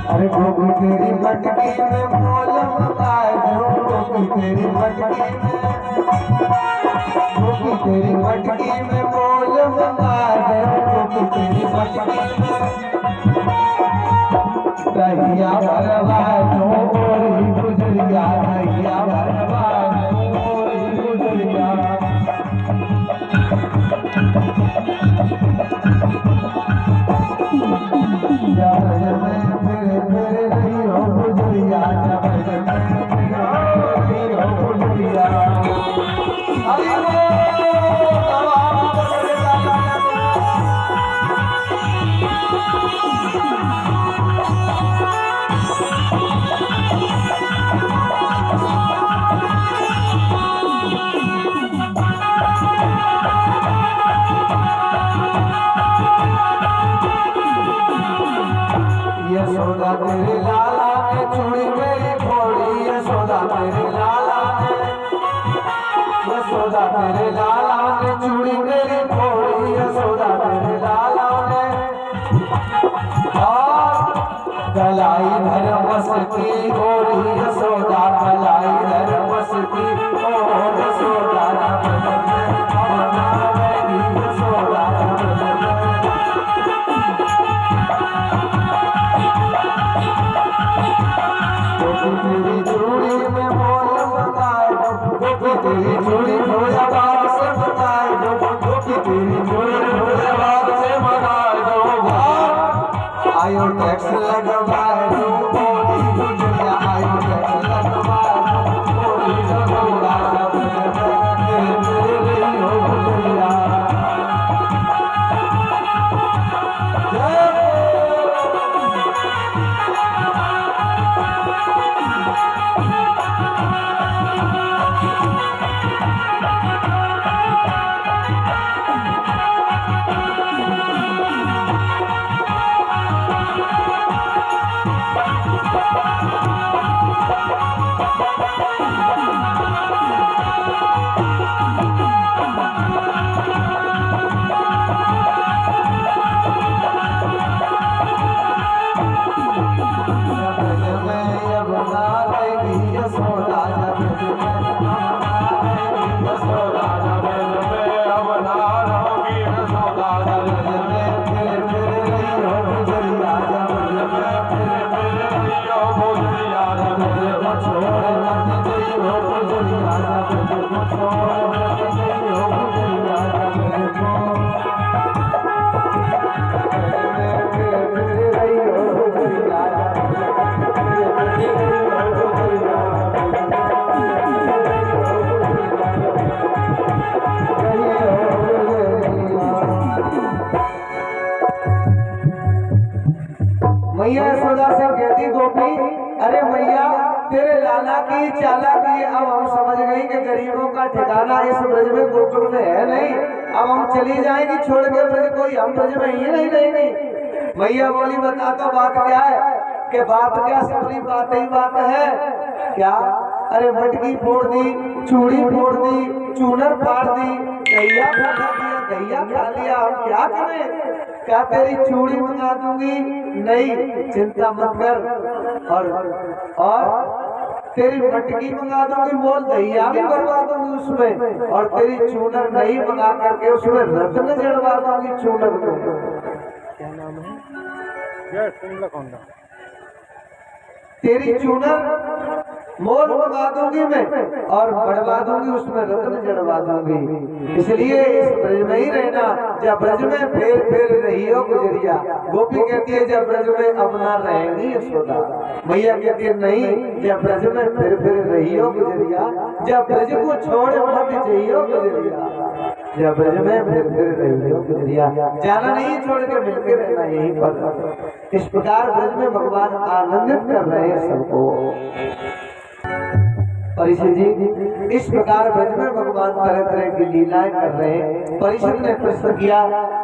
अरे गोपी तेरी मटकी में मोल मंगाए दो, गोपी तेरी मटकी में, गोपी तेरी मटकी में मोल मंगाए दो, गोपी तेरी मटकी में दहिया भरवाए दो मोरी गुजरिया, दहिया भरवाए दो मोरी गुजरिया। जा ब्रज में फिरे फिरे नहीं हो गुजरिया, जा ब्रज में फिरे नहीं हो गुजरिया। हरि बोल। यशोदा तेरे लाला ने चूड़ी मेरी फोड़ी, यशोदा तेरे लाला ने, यशोदा तेरे लाला ने चूड़ी मेरी फोड़ी, यशोदा तेरे लाला ने। और कलाई धर बस की गोरी, यशोदा कलाई धर बस की ओ यशोदा यशोदा तेरी चूड़ी में बोल बताए दो, तेरी चूड़ी थोड़ा बात से बताए दो, तेरी चूड़ी थोड़ा बात से बताए दो। आयो टैक्स लगवाए दो, बोली गुजरिया आयो टैक्स लगवाए दो, बोली जगोड़ा तेरे रही हो गुजरिया। मैया यशोदा से कहती गोपी, अरे मैया तेरे लाला की चालाकी अब हम समझ गई कि गरीबों का ठिकाना इस ब्रज में गोकुल में है नहीं, अब हम चली जाएंगी छोड़ के ब्रज, कोई हम ब्रज में ही नहीं रहेंगी। मैया बोली बता तो बात क्या है, कि बात क्या, सबरी बात ही बात है क्या। अरे मटकी फोड़ दी, चूड़ी फोड़ दी, चूनर फाड़ दी, दहिया खा दिया, दहिया खा लिया, हम क्या करें। क्या तेरी चूड़ी मंगा दूंगी, नहीं चिंता मत कर, और तेरी मटकी मंगा दूंगी, बोल दहिया भी करवा दूंगी उसमें, और तेरी चूनर नहीं मंगा करके उसमें रत्न जड़वा दूंगी चूनर में। क्या नाम है? जय सिंगलकोंडा। तेरी चूनर मोल मंगा दूंगी मैं, और बढ़वा दूंगी उसमें रत्न जड़वा दूंगी, इसलिए इस ब्रज में ही रहना, जब ब्रज में फेर फेर रही हो गुजरिया। गोपी कहती है जब ब्रज में अब ना रहेंगी यशोदा। मैया कहती है नहीं, जब ब्रज में फिर फिर रही हो गुजरिया, जब ब्रज को छोड़ मत जाइयो गुजरिया, जब ब्रज में फिर फिर रही हो गुजरिया, जाना नहीं, छोड़ के मिलके रहना यहीं पर। इस प्रकार ब्रज में भगवान आनंदित कर रहे हैं सबको। परीक्षित जी इस प्रकार ब्रज में भगवान तरह तरह की लीलाएं कर रहे हैं। परीक्षित ने प्रश्न किया,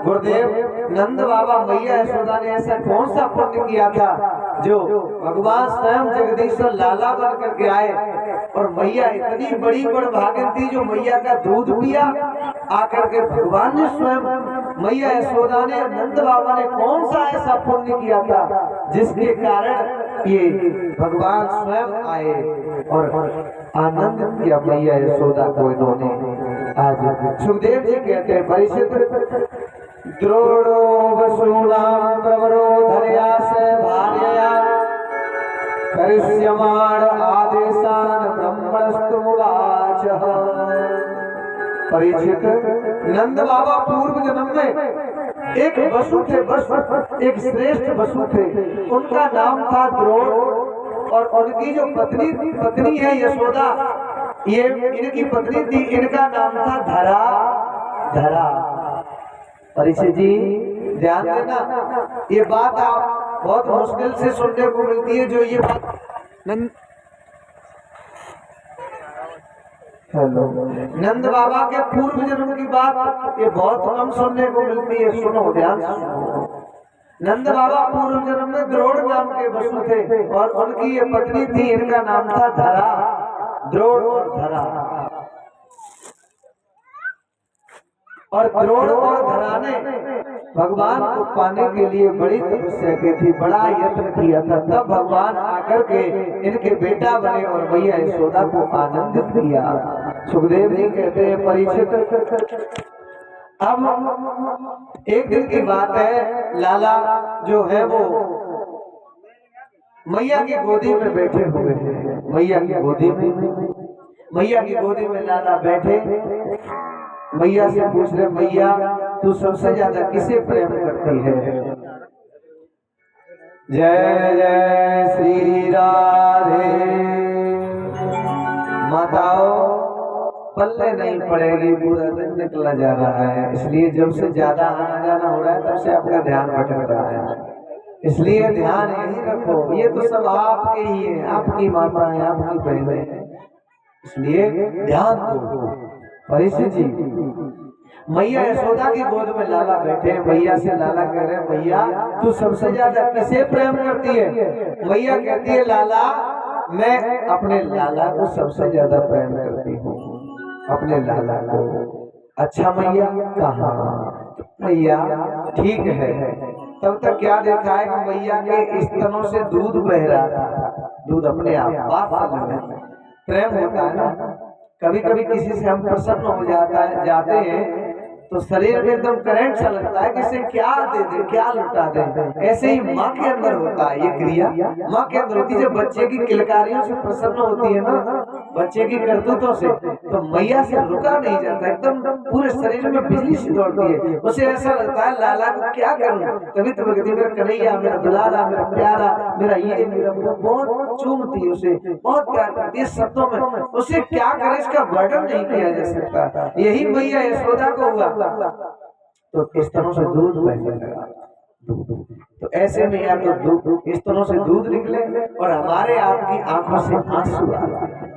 गुरुदेव नंद बाबा मैया यशोदा ने ऐसा कौन सा पुण्य किया था जो भगवान स्वयं जगदीश्वर लाला बन करके आए, और मैया इतनी बड़ी बड़भागिन थी जो मैया का दूध पिया आकर के भगवान ने स्वयं, मैया यशोदा ने, नंद बाबा ने कौन सा ऐसा पुण्य किया था जिसके कारण ये भगवान स्वयं आए और आनंद किया मैया यशोदा को इन्होंने। आज सुखदेव जी कहते हैं, परीक्षित द्रोणो वसूनाम प्रवरो धर्यास भार्यया करिष्यमाण आदेशान ब्रह्मणस्तुमुवाच। परीक्षित नंद बाबा पूर्व जन्म में एक वसु थे, एक श्रेष्ठ वसु थे, उनका नाम था द्रोण, और उनकी जो पत्नी है यशोदा, ये इनकी पत्नी थी, इनका नाम था धरा। परीक्षित जी ध्यान देना, ये बात आप बहुत मुश्किल से सुनने को मिलती है, जो ये बात नंद बाबा के पूर्व जन्म की बात ये बहुत कम सुनने को मिलती है। सुनो ध्यान से सुनो। नंद बाबा पूर्व जन्म में द्रोण नाम के वसु थे और उनकी ये पत्नी थी, इनका नाम था धरा। द्रोण और धरा, और द्रोण और धरा ने भगवान को पाने के लिए बड़ी तपस्या की थी, बड़ा यत्न किया था। तब भगवान आकर के इनके बेटा बने और मैया यशोदा को आनंदित किया। सुखदेव जी कहते हैं परीक्षित, अब एक दिन की बात है, लाला जो है वो मैया की गोदी में बैठे हुए हैं। मैया की गोदी में लाला बैठे, मैया से पूछ रहे, मैया तू सबसे ज्यादा किसे प्रेम करती है? जय जय श्री राधे। माताओं पल्ले नहीं पड़ेगी, पूरा दिन निकला जा रहा है, इसलिए जब से ज्यादा आना जाना हो रहा है तब से आपका ध्यान भटक रहा है, इसलिए ध्यान यही रखो। ये तो सब आपके ही है, आपकी माता है, आपकी बहनें हैं, इसलिए ध्यान दो। परीक्षित जी, मैया यशोदा की गोद में लाला बैठे हैं। मैया से लाला कह रहे हैं, मैया तू सबसे ज्यादा किसे प्रेम करती है? मैया कहती है, लाला मैं अपने लाला को सबसे ज्यादा प्रेम करती हूँ, अपने लाला को। अच्छा मैया, कहा? मैया ठीक है। तब तक क्या देखा है कि मैया के स्तनों से दूध बह रहा था, दूध अपने आप। बात में प्रेम होता है ना, कभी कभी किसी से हम प्रसन्न हो जाते हैं तो शरीर में एकदम करंट सा लगता है कि इसे क्या दे दे, क्या लुटा दे। ऐसे ही माँ के अंदर होता है ये क्रिया, माँ के अंदर होती है। जब बच्चे की किलकारियों से प्रसन्न होती है ना, बच्चे की करतूतों से, तो मैया से रुका नहीं जाता, एकदम पूरे शरीर में बिजली सी दौड़ती है। उसे ऐसा लगता है लाला को क्या करूं, तभी तो कहती मेरा कन्हैया, मेरा दुलारा, मेरा प्यारा, मेरा ये, मेरा वो, बहुत चूमती है उसे, बहुत प्यार करती है शब्दों में। उसे क्या करे इसका वर्णन नहीं किया जा सकता। यही मैया यशोदा को हुआ, तो इस तरह से दूध बहने लगा। तो ऐसे में या तो दूध, इस तरह से दूध निकले और हमारे आपकी आंखों से आंसू आ जाते हैं,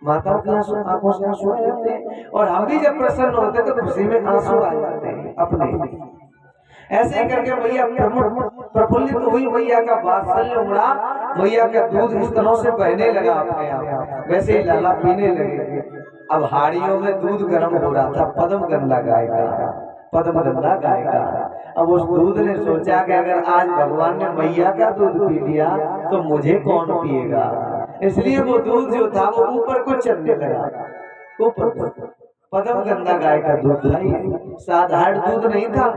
माताओं की आंखों से आंसू आ जाते हैं, और हम भी जब प्रसन्न होते हैं तो खुशी में आंसू आ जाते हैं अपने। ऐसे ही करके मैया प्रफुल्लित हुई, मैया का वात्सल्य उमड़ा, मैया का दूध इस तरह से बहने लगा अपने आप। वैसे ही लाला पीने लगे। अब हाड़ियों में दूध गर्म हो रहा था, पद्म गंगा गायेगा। अब उस दूध ने सोचा कि अगर आज भगवान ने मैया का दूध पी लिया तो मुझे कौन पिएगा, इसलिए वो दूध जो था वो ऊपर को चलने लगा। ऊपर पद्म गंगा गाय का दूध था, साधारण दूध नहीं था,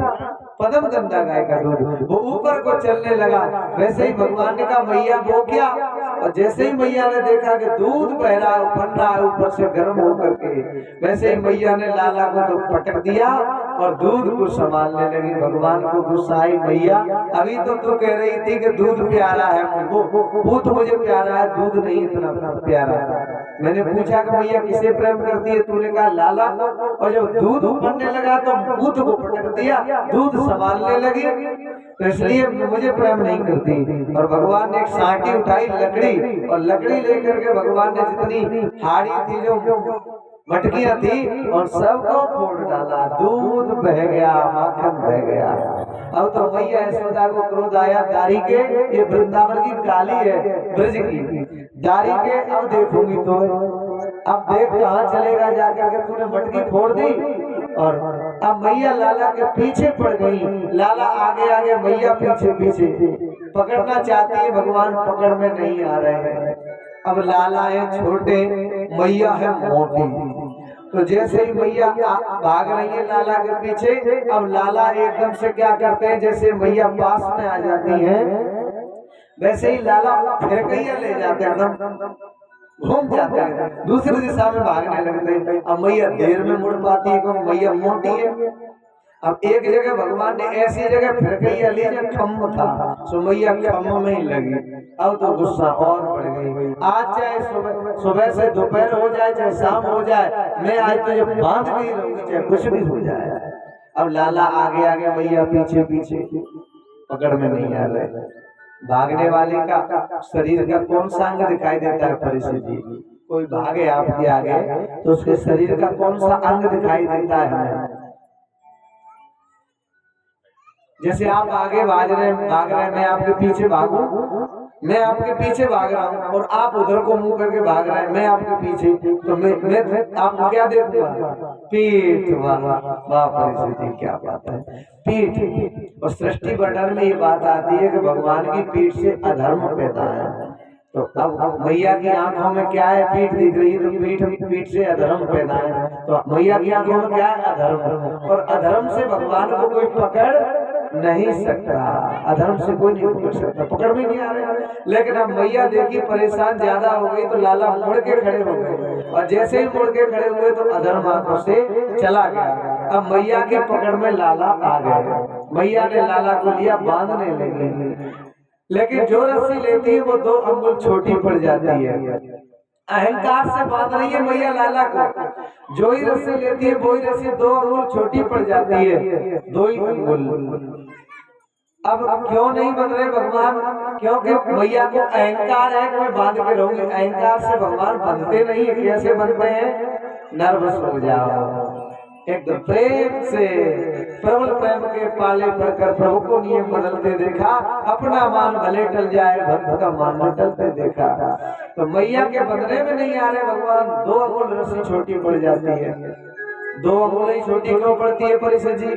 पद्म गंगा गाय का दूध, वो ऊपर को चलने लगा। वैसे ही भगवान ने कहा मैया वो क्या, और जैसे ही मैया ने देखा कि दूध बह रहा है, बन रहा है ऊपर से गर्म होकर के, वैसे ही मैया ने लाला को तो पटक दिया और दूध को संभालने लगी। भगवान को गुस्सा आई, मैया अभी तो तू कह रही थी कि दूध प्यारा है, वो तो मुझे प्यारा है, दूध नहीं इतना प्यारा है। मैंने पूछा कि मैया किसे प्रेम करती है, तूने कहा लाला, और जब दूध बनने लगा तो दूध को पटक दिया, दूध संभालने लगी, तो इसलिए मुझे प्रेम नहीं करती। और भगवान ने एक साटी उठाई लकड़ी, और लकड़ी लेकर के भगवान ने जितनी हाड़ी थी, जो मटकियां थी, और सबको फोड़ डाला, दूध बह गया, माखन बह गया। अब तो मैया यशोदा को क्रोध आया, दारी के, ये वृंदावन की काली है, ब्रज की दारी के, अब देखूंगी तो, अब देख कहाँ चलेगा जाकर के, तूने मटकी फोड़ दी। और अब मैया लाला के पीछे पड़ गई, लाला आगे आगे, मैया पीछे पीछे, पकड़ना चाहती है, भगवान पकड़ में नहीं आ रहे हैं। अब लाला है छोटे, मैया है मोटी, तो जैसे ही मैया भाग रही है लाला के पीछे, अब लाला एकदम से क्या करते हैं, जैसे मैया पास में आ जाती है, वैसे ही लाला फिर कहीं ले जाते हैं, घूम जाते हैं, दूसरी दिशा में भागने लगते हैं। अब मैया देर में मुड़ पाती है क्योंकि मैया मोटी है। अब एक जगह भगवान ने ऐसी जगह फिर कहीं ली जब खम्भ था, सो मैया खम्भ में ही लगी। अब तो गुस्सा और बढ़ गई, आज चाहे सुबह से दोपहर हो जाए, चाहे शाम हो जाए, मैं आज तो जब बांध नहीं रहूंगी, चाहे कुछ भी हो जाए। अब लाला आगे आगे, मैया पीछे पीछे, पकड़ में नहीं आ रहे। भागने वाले का शरीर का कौन सा अंग दिखाई देता है परीक्षित जी? कोई भागे आपके आगे तो उसके शरीर का कौन सा अंग दिखाई देता है हमें? जैसे आप आगे भाग रहे हैं, मैं आपके पीछे भागूं, मैं आपके पीछे भाग रहा हूँ और आप उधर को मुंह करके भाग रहे हैं, मैं आपके पीछे, तो मैं आपको क्या देखूंगा? पीठ। वाह जी, क्या बात है, पीठ। और सृष्टि वर्णन में ये बात आती है कि भगवान की पीठ से अधर्म पैदा है। तो अब मैया की आंखों में क्या है? पीठ दिख रही है, तो पीठ से अधर्म पैदा है। तो मैया की आंखों में क्या है? अधर्म। और अधर्म से भगवान को कोई पकड़ नहीं सकता, अधर्म से कोई नहीं पकड़ सकता, पकड़ भी नहीं आ रहे। लेकिन अब मैया देखी परेशान ज्यादा हो गई तो लाला मुड़ के खड़े हो गए, और जैसे ही मुड़ के खड़े हुए तो अधर्म आंखों से चला गया। अब मैया की पकड़ में लाला आ गए, मैया ने लाला को लिया, बांधने लगी, लेकिन जो रस्सी लेती है वो 2 अंगुल छोटी पड़ जाती है। अहंकार से बांध रही है मैया लाला को, जो ही रस्सी लेती है वो ही रस्सी 2 अंगुल छोटी पड़ जाती है, 2 ही अंगुल। अब क्यों नहीं बन रहे भगवान? क्योंकि मैया को अहंकार है कि मैं बांध के रहूंगी। अहंकार से भगवान बनते नहीं है। कैसे बनते हैं? नर्वस हो जाओ, एकदम प्रेम से, प्रबल प्रेम के पाले पड़कर प्रभु को नियम बदलते देखा, अपना मान भले टल जाए, भक्त का मान न टलते देखा। तो मैया के बदले में नहीं आ रहे भगवान, 2 अंगुल रस्सी छोटी पड़ जाती है। 2 अंगुल ही छोटी क्यों पड़ती है परिषद जी?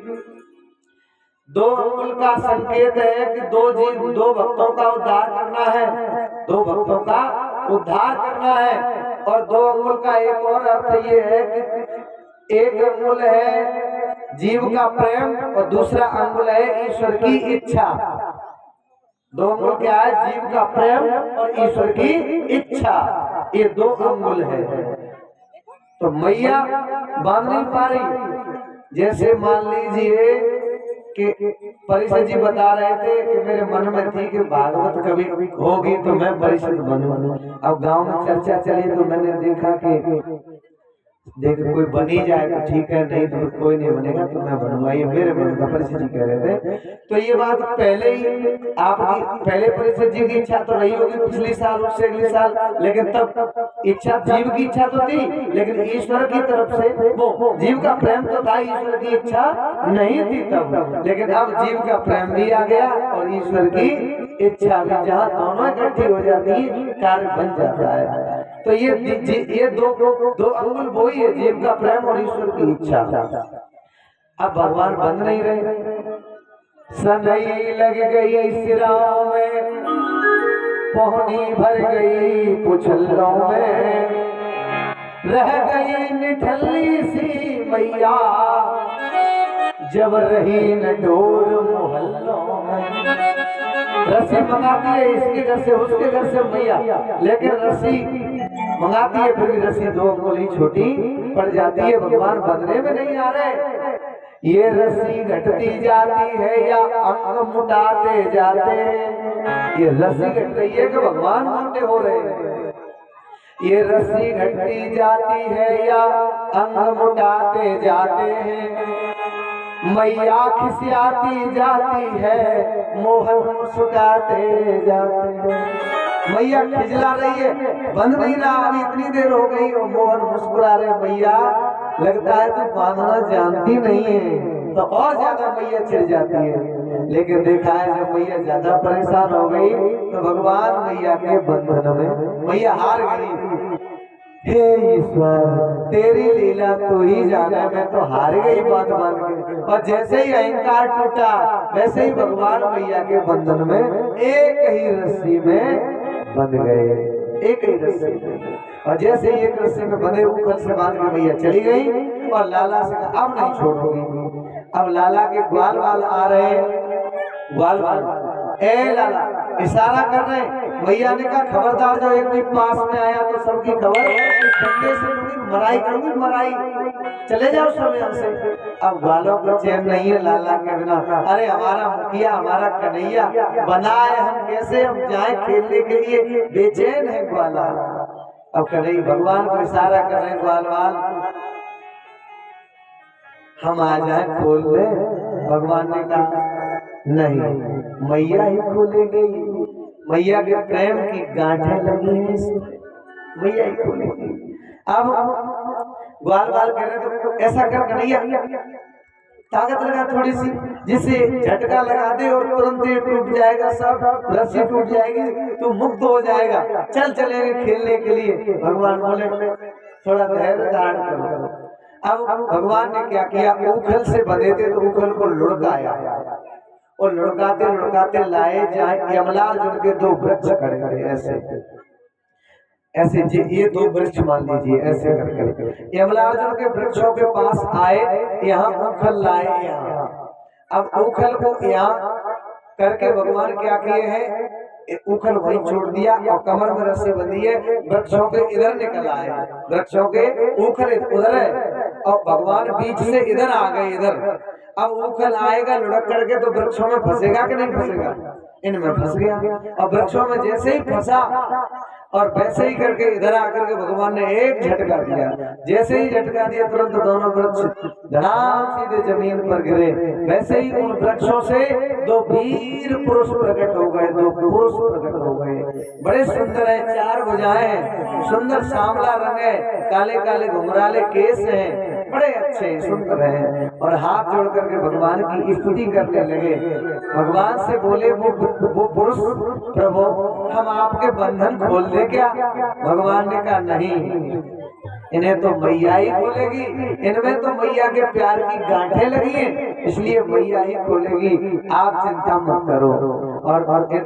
2 अंगुल का संकेत है कि 2 भक्तों का उद्धार करना है, 2 भक्तों का उद्धार करना है। और 2 अंगुल का एक और अर्थ ये है कि एक अंगुल है जीव का प्रेम और दूसरा अंगुल है ईश्वर की इच्छा। 2 अंगुल क्या है? जीव का प्रेम और ईश्वर की इच्छा, ये 2 अंगुल है। तो मैया बांध नहीं पा रही। जैसे मान लीजिए कि परिषद जी बता रहे थे कि मेरे मन में थी कि भागवत कभी होगी तो मैं परिषद बनूं। अब गांव में चर्चा चली तो मैंने देखा कि देख कोई बनी जाए तो ठीक है, नहीं तो कोई नहीं बनेगा तो मैं बनूंगा, ये मेरे मन में परिषद जी कह रहे थे। तो ये बात पहले ही आपकी, पहले परिषद जी की इच्छा तो रही होगी पिछले साल, उससे अगले साल, लेकिन तब इच्छा जीव की इच्छा तो थी, लेकिन ईश्वर की तरफ से वो जीव का प्रेम तो था, ईश्वर की इच्छा नहीं थी तब। लेकिन अब जीव का प्रेम भी आ गया और ईश्वर की इच्छा भी, जहाँ दोनों इकट्ठी हो जाती है कार्य बन जाता है। तो ये 2 अंगुल वो ही है, जीव का प्रेम और ईश्वर की इच्छा। अब भगवान बन नहीं रहे। सनई लग गई सिराओं में, पहुनी भर गई पुछलों में, रह गई निठल्ली सी मैया, जब रही न डोर मोहल्लों में। रस्सी मंगाती है इसके घर से उसके घर से मैया, लेकिन रस्सी मंगाती है फिर भी रस्सी 2 अंगुल ही छोटी पड़ जाती है। भगवान बदले में नहीं आ रहे। ये रस्सी घटती जाती है या अंग मुटाते जाते हैं? ये रस्सी घट रही है कि भगवान मोटे हो रहे हैं? ये रस्सी घटती जाती है या अंग मुटाते जाते हैं? मैया खिसियाती जाती है, मोहन मुस्कुराते जाते हैं। मैया खिजला रही है, बंद नहीं रहा, अभी इतनी देर हो गई और मोहन मुस्कुरा रहे। मैया लगता है तू बांधना जानती नहीं है, तो और ज्यादा मैया चिढ़ जाती है। लेकिन देखा है जब मैया ज्यादा परेशान हो गई तो भगवान मैया के बंधन में मैया हार गई। हे ईश्वर तेरी लीला तू ही जाने, मैं तो हार गई बात बात में। और जैसे ही अहंकार टूटा वैसे ही भगवान मैया के बंधन में एक ही रस्सी में बंध गए, एक ही रस्सी में। और जैसे ही एक रस्सी में बंधे ऊपर से बांध के मैया चली गई और लाला से कहा अब नहीं छोड़ूंगी। अब लाला के ग्वाल वाल आ रहे, ग्वाल वाल ए लाला इशारा कर रहे। मैया ने कहा खबरदार जो एक भी पास में आया तो सबकी खबर डंडे से मराई करूंगी, मराई, चले जाओ सब यहाँ से। अब ग्वालों को चैन नहीं है लाला के बिना। अरे हमारा मुखिया हमारा कन्हैया बनाए, हम कैसे हम जाए खेलने के लिए, बेचैन है ग्वाला। अब कन्हैया भगवान को इशारा कर रहे ग्वाल वाल हम आ जाए खोल दे। भगवान ने कहा नहीं, मैया ही खोलेगी, मैया के प्रेम की गांठें लगी हैं इसमें, मैया ही खोलेगी। अब ग्वाल बाल कह रहे तो ऐसा कर कन्हैया ताकत लगा थोड़ी सी, जिसे झटका लगा दे और तुरंत ही टूट जाएगा, सब रस्सी टूट जाएगी, तू मुक्त हो जाएगा, चल चलेंगे खेलने के लिए। भगवान बोले थोड़ा धैर्य धारण करो। अब भगवान ने क्या किया, उखल से बंधे थे तो उखल को लुढ़काया और लुढ़काते लुढ़काते लाए जाए यमलार्जुन के 2 वृक्ष खड़े थे, ऐसे ऐसे ये 2 वृक्ष मान लीजिए, ऐसे करके यमलार्जुन के वृक्षों के पास आए, यहाँ उखल लाए यहाँ। अब उखल को यहाँ करके भगवान क्या किए हैं, उखल वहीं छोड़ दिया और कमर में रस्सी बंधी है, वृक्षों के इधर निकल आए, वृक्षों के उखल उधर है और भगवान बीच से इधर आ गए इधर। अब उखल आएगा लुढ़क करके तो वृक्षों में फंसेगा कि नहीं फंसेगा, इनमें फंस गया और वृक्षों में जैसे ही फंसा और वैसे ही करके इधर आकर के भगवान ने एक झटका दिया, जैसे ही झटका दिया तुरंत दोनों वृक्ष धड़ाम सीधे जमीन पर गिरे। वैसे ही उन वृक्षों से 2 वीर पुरुष प्रकट हो गए, 2 पुरुष प्रकट हो गए, बड़े सुंदर है, 4 भुजाएं, सुंदर सांवला रंग है, काले काले घुंघराले केस हैं, बड़े अच्छे सुंदर हैं और हाथ जोड़ करके भगवान की स्तुति करने लगे। भगवान से बोले वो पुरुष, प्रभु हम आपके बंधन खोल दे क्या? भगवान ने कहा नहीं, इन्हें तो मैया ही खोलेगी, इनमें तो मैया के प्यार की गांठें लगी हैं, इसलिए मैया ही खोलेगी, आप चिंता मत करो। और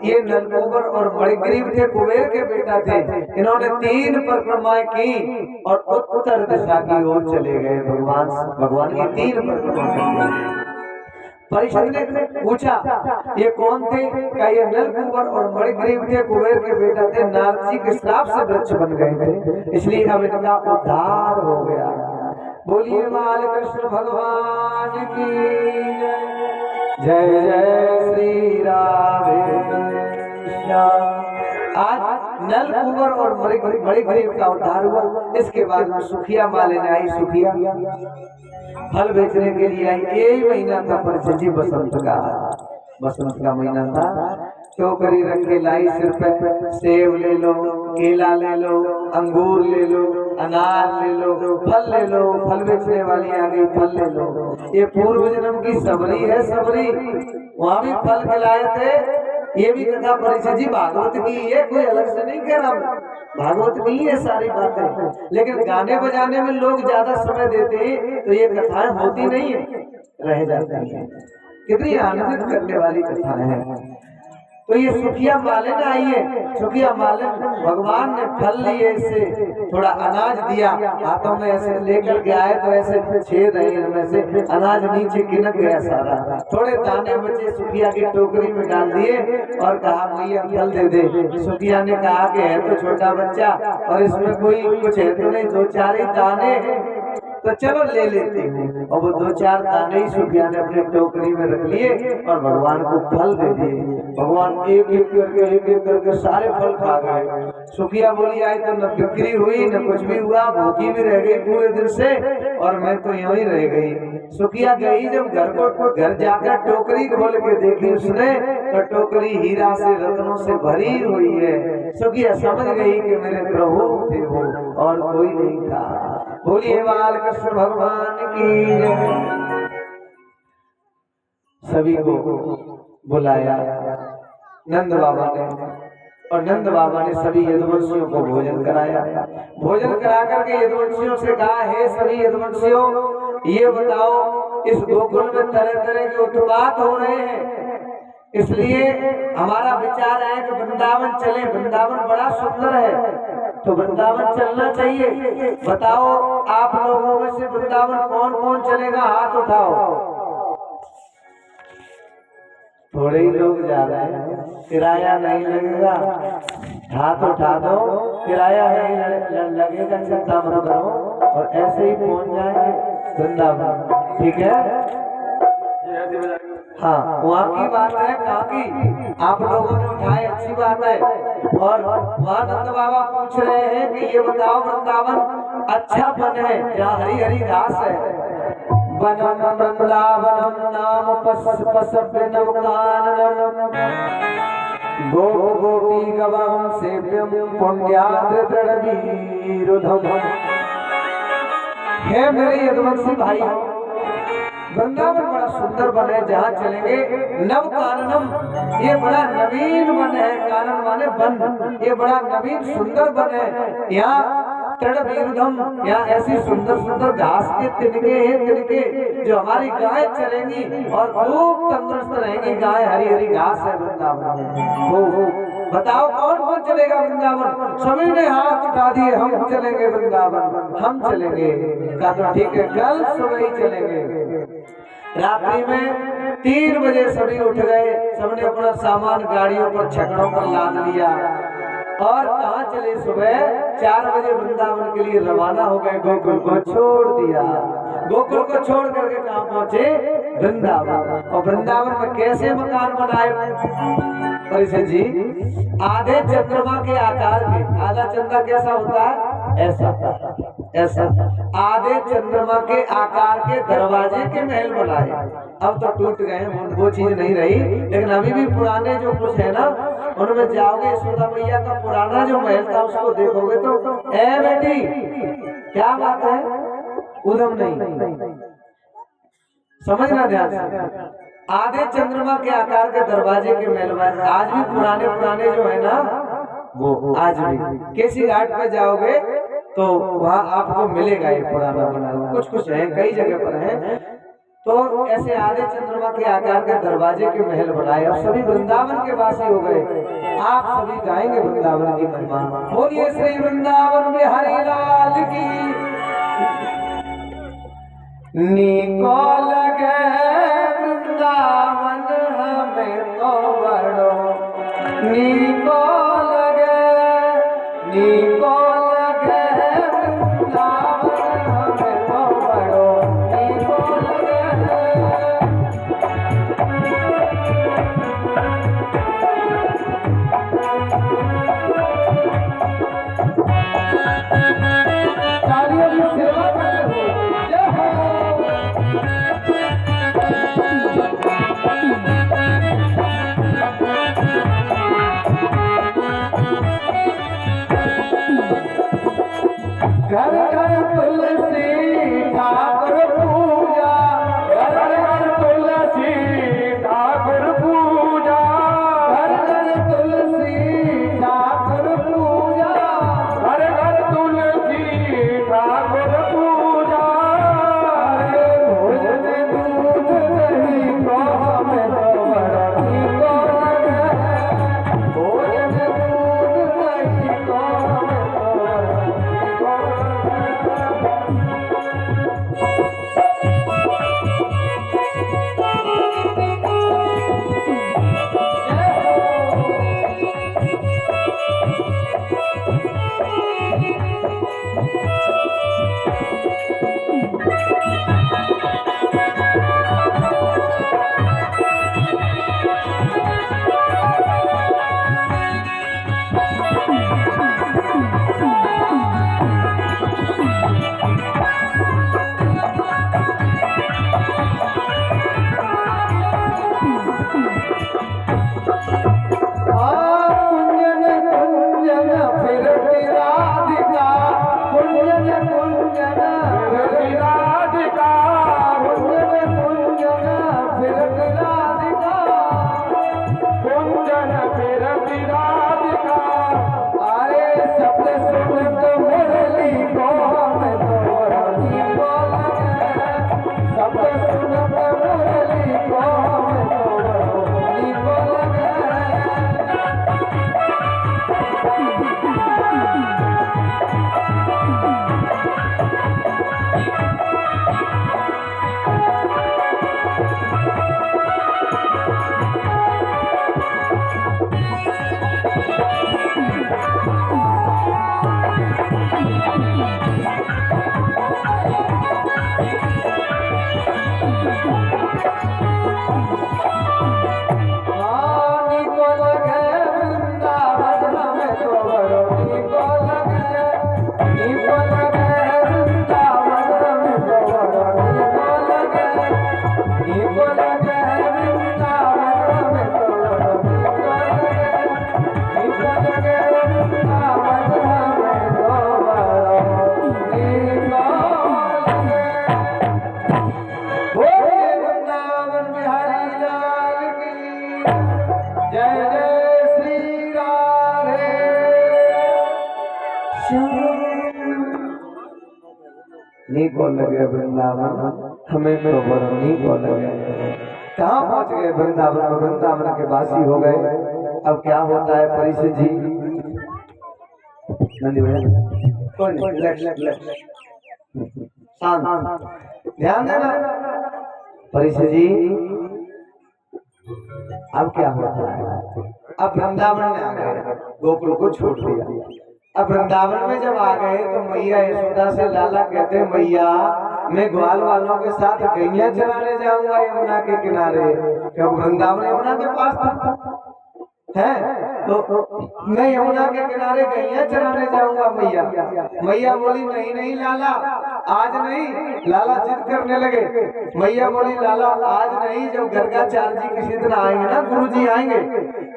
ये नलकुबर और मणिग्रीव थे, कुबेर के बेटा थे, इन्होंने 3 परिक्रमाएं की और उत्तर दिशा की ओर चले गए। भगवान की 3 परिक्रमा। परिषद ने पूछा ये कौन थे? क्या ये नलकुबर और मणिग्रीव थे, कुबेर के बेटा थे, नारद जी के श्राप से वृक्ष बन गए थे, इसलिए अब इनका उद्धार हो गया। बोलिए बाल कृष्ण भगवान की जय, जय श्री राधे। आज नलकुबर और मणिग्रीव का उद्धार हुआ। इसके बाद में सुखिया मालिनी आई, सुखिया फल बेचने के लिए आई। यही महीना था परिषद जी, बसंत का महीना था। टोकरी रख के लाई सिर पे, सेब ले लो, केला ले लो, अंगूर ले लो, अनार ले लो, फल ले लो, फल बेचने वाली आ गई, फल ले लो। ये पूर्व जन्म की सबरी है, सबरी वहाँ भी फल खिलाए थे। ये भी कथा परिषद जी भागवत की, ये कोई अलग से नहीं कह रहा, भागवत की है सारी बातें। लेकिन गाने बजाने में लोग ज्यादा समय देते हैं तो ये कथाएं होती नहीं है, रह जाती है। कितनी आनंदित करने वाली कथाएं हैं। तो ये सुखिया मालिन आई है, सुखिया मालिन भगवान ने फल लिए, इससे थोड़ा अनाज दिया, हाथों में ऐसे लेकर के आए तो ऐसे छेद है इनमें से, अनाज नीचे गिनक गया सारा, थोड़े दाने बचे, सुखिया की टोकरी में डाल दिए और कहा मैया फल दे दे। सुखिया ने कहा कि है तो छोटा बच्चा और इसमें कोई कुछ है तो नहीं, 2-4 ही दाने तो चलो ले लेते हैं। और वो 2-4 दाने ही सुखिया ने अपने टोकरी में रख लिए और भगवान को फल दे दिए। भगवान एक एक करके सारे फल खा गए। सुखिया बोली आई तो न बिक्री हुई न कुछ भी हुआ, भूखी भी रह गई पूरे दिन से और मैं तो यूं ही रह गई। सुखिया गई जब घर जाकर टोकरी खोल के देखी उसने तो टोकरी हीरा से, रत्नों से भरी हुई है। सुखिया समझ गई कि मेरे प्रभु थे वो और कोई नहीं था। बोलिए बाल कृष्ण भगवान की जय। सभी को बुलाया नंद बाबा ने और नंद बाबा ने सभी यदुवंशियों को भोजन कराया। भोजन करा करके यदुवंशियों से कहा, हे सभी यदुवंशियों, ये बताओ इस गोकुल में तरह तरह के उत्पात हो रहे हैं, इसलिए हमारा विचार है कि वृंदावन चले। वृंदावन बड़ा सुंदर है तो वृंदावन चलना चाहिए। बताओ आप लोगों में से वृंदावन कौन कौन चलेगा, हाथ उठाओ। थोड़े ही लोग जा रहे हैं, किराया नहीं लगेगा, हाथ उठा दो, किराया नहीं लगेगा, चिंता मत करो और ऐसे ही पहुंच जाएंगे वृंदावन, ठीक है। हाँ वहाँ की बात है, कहाँ की आप लोगों ने उठाए, अच्छी बात है। और वहाँ नंद बाबा पूछ रहे हैं कि ये बताओ वृंदावन अच्छा वन है जहाँ हरी हरी घास है। वनम वृंदावनम नाम गो गोपी गवम सेव्यम पुण्याद्रद्रवीरुधम। हे मेरे यदुवंशी भाई, वृंदावन बड़ा सुंदर वन है, जहाँ चलेंगे नव काननम, ये बड़ा नवीन वन है। कानन माने वन, ये बड़ा नवीन सुंदर वन है। यहाँ तृणवीरधम, यहाँ ऐसी सुंदर सुंदर घास के तिनके हैं, तिनके जो हमारी गाय चलेंगी और खूब तंदुरुस्त रहेंगी। गाय हरी हरी घास है वृंदावन में। वो बताओ कौन कौन चलेगा वृंदावन? सभी ने हाथ उठा दिए, हम चलेंगे वृंदावन, हम चलेंगे। कहा तो ठीक है, कल सुबह ही चलेंगे। रात्रि में 3 बजे सभी उठ गए, सबने अपना सामान गाड़ियों पर छकड़ों पर लाद लिया और कहाँ चले? सुबह 4 बजे वृंदावन के लिए रवाना हो गए। गोकुल को छोड़ दिया, गोकुल को छोड़ करके कहाँ पहुंचे? वृंदावन। और वृंदावन में कैसे मकान बनाए परिषद जी? आधे चंद्रमा के आकार के, आधा चंद्रमा कैसा होता है? ऐसा ऐसा आधे चंद्रमा के आकार के दरवाजे के महल बनाए। अब तो टूट गए, वो चीज नहीं रही, लेकिन अभी भी पुराने जो कुछ है ना, उनमें जाओगे, यशोदा मैया का पुराना जो महल था उसको देखोगे तो ए बेटी क्या बात है, उधम नहीं, समझना ध्यान से। आधे चंद्रमा के आकार के दरवाजे के महल आज भी पुराने पुराने जो है ना, वो आज भी किसी घाट पे जाओगे तो वहाँ आपको मिलेगा ये पुराना बना हुआ। कुछ कुछ है, कई जगह पर है। तो ऐसे आधे चंद्रमा के आकार के दरवाजे के महल बनाए और सभी वृंदावन के वासी हो गए। आप सभी गाएंगे वृंदावन की महिमा। बोलिए श्री वृंदावन बिहारी लाल की। नीको लगे वृंदावन हमें तो बड़ो, नीको लगे, नीको लगे वृंदावन हमें तो बड़ो, नीको लगे। तालियों की सेवा करते हो, जय हो। घर घर तुलसी ठाकुर पूजा, घर घर तुलसी ठाकुर पूजा, घर घर तुलसी ठाकुर पूजा, घर घर तुलसी ठाकुर पूजा। भोजन दूध नहीं को हमें तो बड़ा नीको लगे, भोजन दूध नहीं को हमें तो बड़ा नी को लगे वृंदावन हमें तो बड़ा नी को लगे। कहाँ पहुंच गए वृंदावन में, वृंदावन के वासी हो गए। अब क्या होता है परिषद जी, नंदी भैया कोई नहीं, शांत ध्यान देना परिषद जी। अब क्या होता है, अब वृंदावन में आ गए, गोकुल को छोड़ दिया। अब वृंदावन में जब आ गए तो मैया यशोदा से लाला कहते हैं मैया मैं ग्वाल वालों के साथ गैया चराने जाऊंगा यमुना के किनारे, क्योंकि वृंदावन यमुना के पास था है, तो मैं यमुना के किनारे गैया चराने जाऊंगा मैया। मैया बोली नहीं नहीं लाला आज नहीं। लाला जिद करने लगे। मैया बोली लाला आज नहीं, जब गर्गाचार्य जी किसी दिन आएंगे ना, गुरुजी आएंगे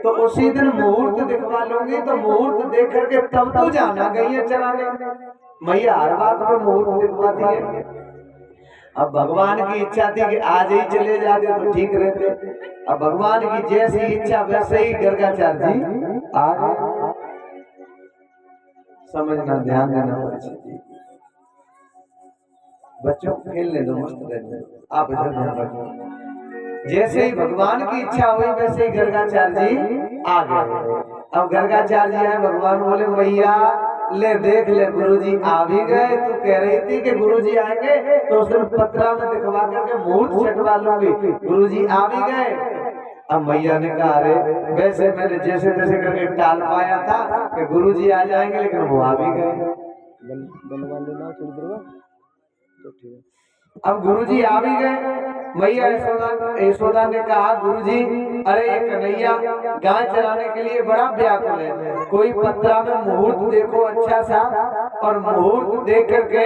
तो उसी दिन मुहूर्त दिखवा लूंगी, तो मुहूर्त देख करके तब तो जाना गैया चराने। मैया हर बात में मुहूर्त दिखवाती है। अब भगवान की इच्छा थी कि आज ही चले जाते तो ठीक रहते। अब भगवान की जैसी इच्छा वैसे ही गर्गाचार्य जी आ गए। समझना, ध्यान देना जी। बच्चों खेलने दो, मस्त रहने दो, आप इधर ध्यान रखो। जैसे ही भगवान की इच्छा हुई वैसे ही गर्गाचार्य जी आ गए। अब गर्गाचार्य जी आए, भगवान बोले मैया ले देख ले गुरुजी आ भी गए। तू कह रही थी कि गुरुजी आएंगे तो उस दिन पत्रा में दिखवा करके मुहूर्त छटवा लूंगी, गुरुजी आ भी गए। अब मैया ने कहा अरे वैसे मैंने जैसे तैसे करके टाल पाया था कि गुरुजी आ जाएंगे, लेकिन वो आ भी गए। बनवा लेना थोड़ी देर बाद तो ठीक है। अब गुरुजी आ भी गए। मैया यशोदा ने कहा गुरुजी अरे ये कन्हैया गाय चराने के लिए बड़ा व्याकुल है, कोई पत्रा में मुहूर्त देखो अच्छा सा, और मुहूर्त देख करके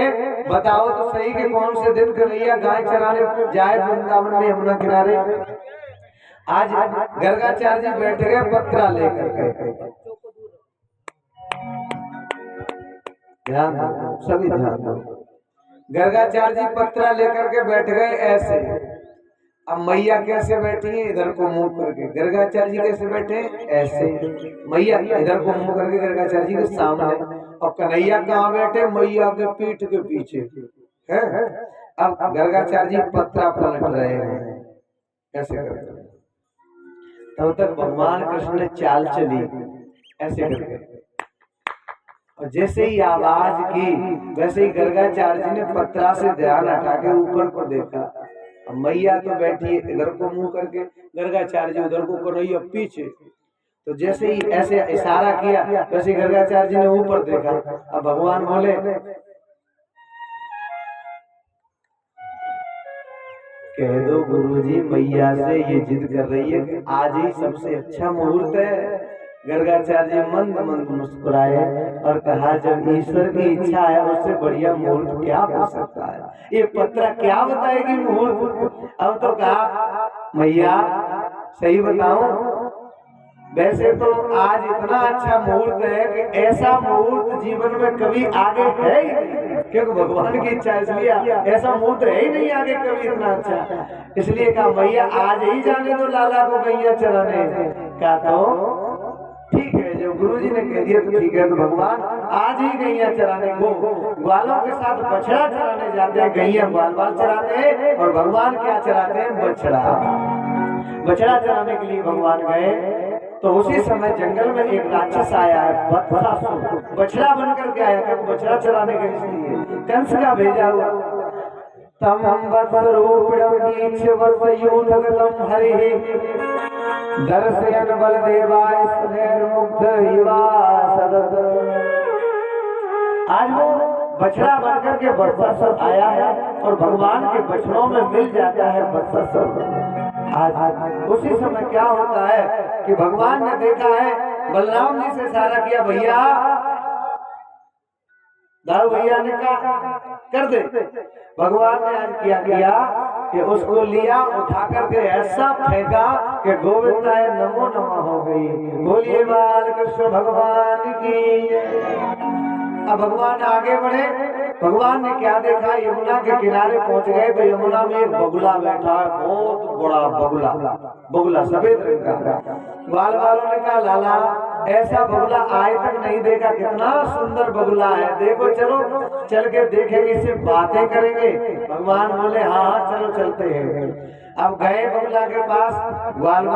बताओ तो सही कि कौन से दिन कन्हैया गाय चराने जाए वृंदावन में यमुना किनारे। आज गर्गाचार्य जी बैठ गए पत्रा लेकर के। ध्यान दो सभी, ध्यान दो। गर्गाचार्य जी पत्रा लेकर के बैठ गए ऐसे। अब मैया कैसे बैठी है, इधर को मुंह करके। गर्गाचार्य जी कैसे बैठे ऐसे, मैया इधर को मुंह करके गर्गाचार्य जी के सामने। और कन्हैया कहाँ बैठे, मैया के पीठ के पीछे है। अब गर्गाचार्य जी पत्रा पलट रहे हैं ऐसे करके। तब तक भगवान कृष्ण ने चाल चली ऐसे करके, और जैसे ही आवाज की वैसे ही गर्गाचार्य जी ने पत्रा से ध्यान हटा के ऊपर को देखा। अब मैया तो बैठी है इधर को मुंह करके, गर्गाचार्य जी उधर को कन्हैया पीछे। तो जैसे ही ऐसे इशारा किया वैसे ही गर्गाचार्य जी ने ऊपर देखा। अब भगवान बोले कह दो गुरुजी मैया से ये जिद कर रही है कि आज ही सबसे अच्छा मुहूर्त है। गर्गाचार्य जी मंद मंद मुस्कुराए और कहा जब ईश्वर की इच्छा है उससे बढ़िया मुहूर्त क्या हो सकता है, ये पत्रा क्या बताएगी मुहूर्त। अब तो कहा मैया सही बताऊं, वैसे तो आज इतना अच्छा मुहूर्त है कि ऐसा मुहूर्त जीवन में कभी आगे है ही नहीं, क्योंकि भगवान की इच्छा, इसलिए ऐसा मुहूर्त है ही नहीं आगे कभी इतना अच्छा। इसलिए कहा मैया आज ही जाने दो लाला को गैया चराने। कहा तो ठीक है, जो गुरुजी ने कह दिया तो ठीक है। तो भगवान आज ही गैया चराने को ग्वालों के साथ बछड़ा चराने जाते हैं। गैया ग्वाल वाल चराते हैं और भगवान क्या चराते हैं, बछड़ा। बछड़ा चराने के लिए भगवान गए तो उसी समय जंगल में एक राक्षस आया है, बत्सासुर, बछड़ा बनकर के आया। क्योंकि बछड़ा चराने के इसलिए कंस का भेजा हुआ। तम हरि दर्शयन बलदेवाय मुग्ध युवा सदत। आज वो बछड़ा बनकर के बत्सासुर आया है और भगवान के बछड़ों में मिल जाता है बत्सासुर। आज उसी समय क्या होता है कि भगवान ने देखा है, बलराम जी से इशारा किया भैया, दाऊ भैया ने कहा कर दे। भगवान ने आज क्या किया कि उसको लिया, उठा करके ऐसा फेंका कि गोविंदाय नमो नमः हो गई। बोलिए बाल कृष्ण भगवान की। अब भगवान आगे बढ़े। भगवान ने क्या देखा, यमुना के किनारे पहुंच गए तो यमुना में एक बगुला बैठा है, बहुत बड़ा बगुला, बगुला सफेद रंग का। ग्वाल वालों ने कहा लाला ऐसा बगुला आज तक नहीं देखा, कितना सुंदर बगुला है, देखो चलो चल के देखेंगे, इससे बातें करेंगे। भगवान बोले हाँ हाँ चलो चलते हैं। अब गए बगुला के पास, ग्वाल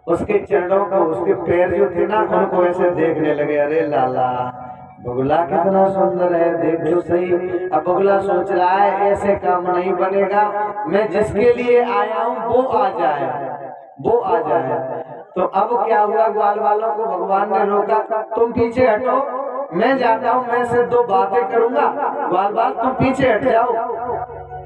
उसके चरणों को, उसके पैर जो थे ना उनको ऐसे देखने लगे, अरे लाला बगुला कितना सुंदर है, देख तो सही। अब बगुला सोच रहा है ऐसे काम नहीं बनेगा, मैं जिसके लिए आया हूँ वो आ जाए, वो आ जाए। तो अब क्या हुआ, ग्वाल वालों को भगवान ने रोका, तुम पीछे हटो, मैं जाता हूँ, मैं से दो बातें करूंगा, ग्वाल वाल तुम पीछे हट जाओ।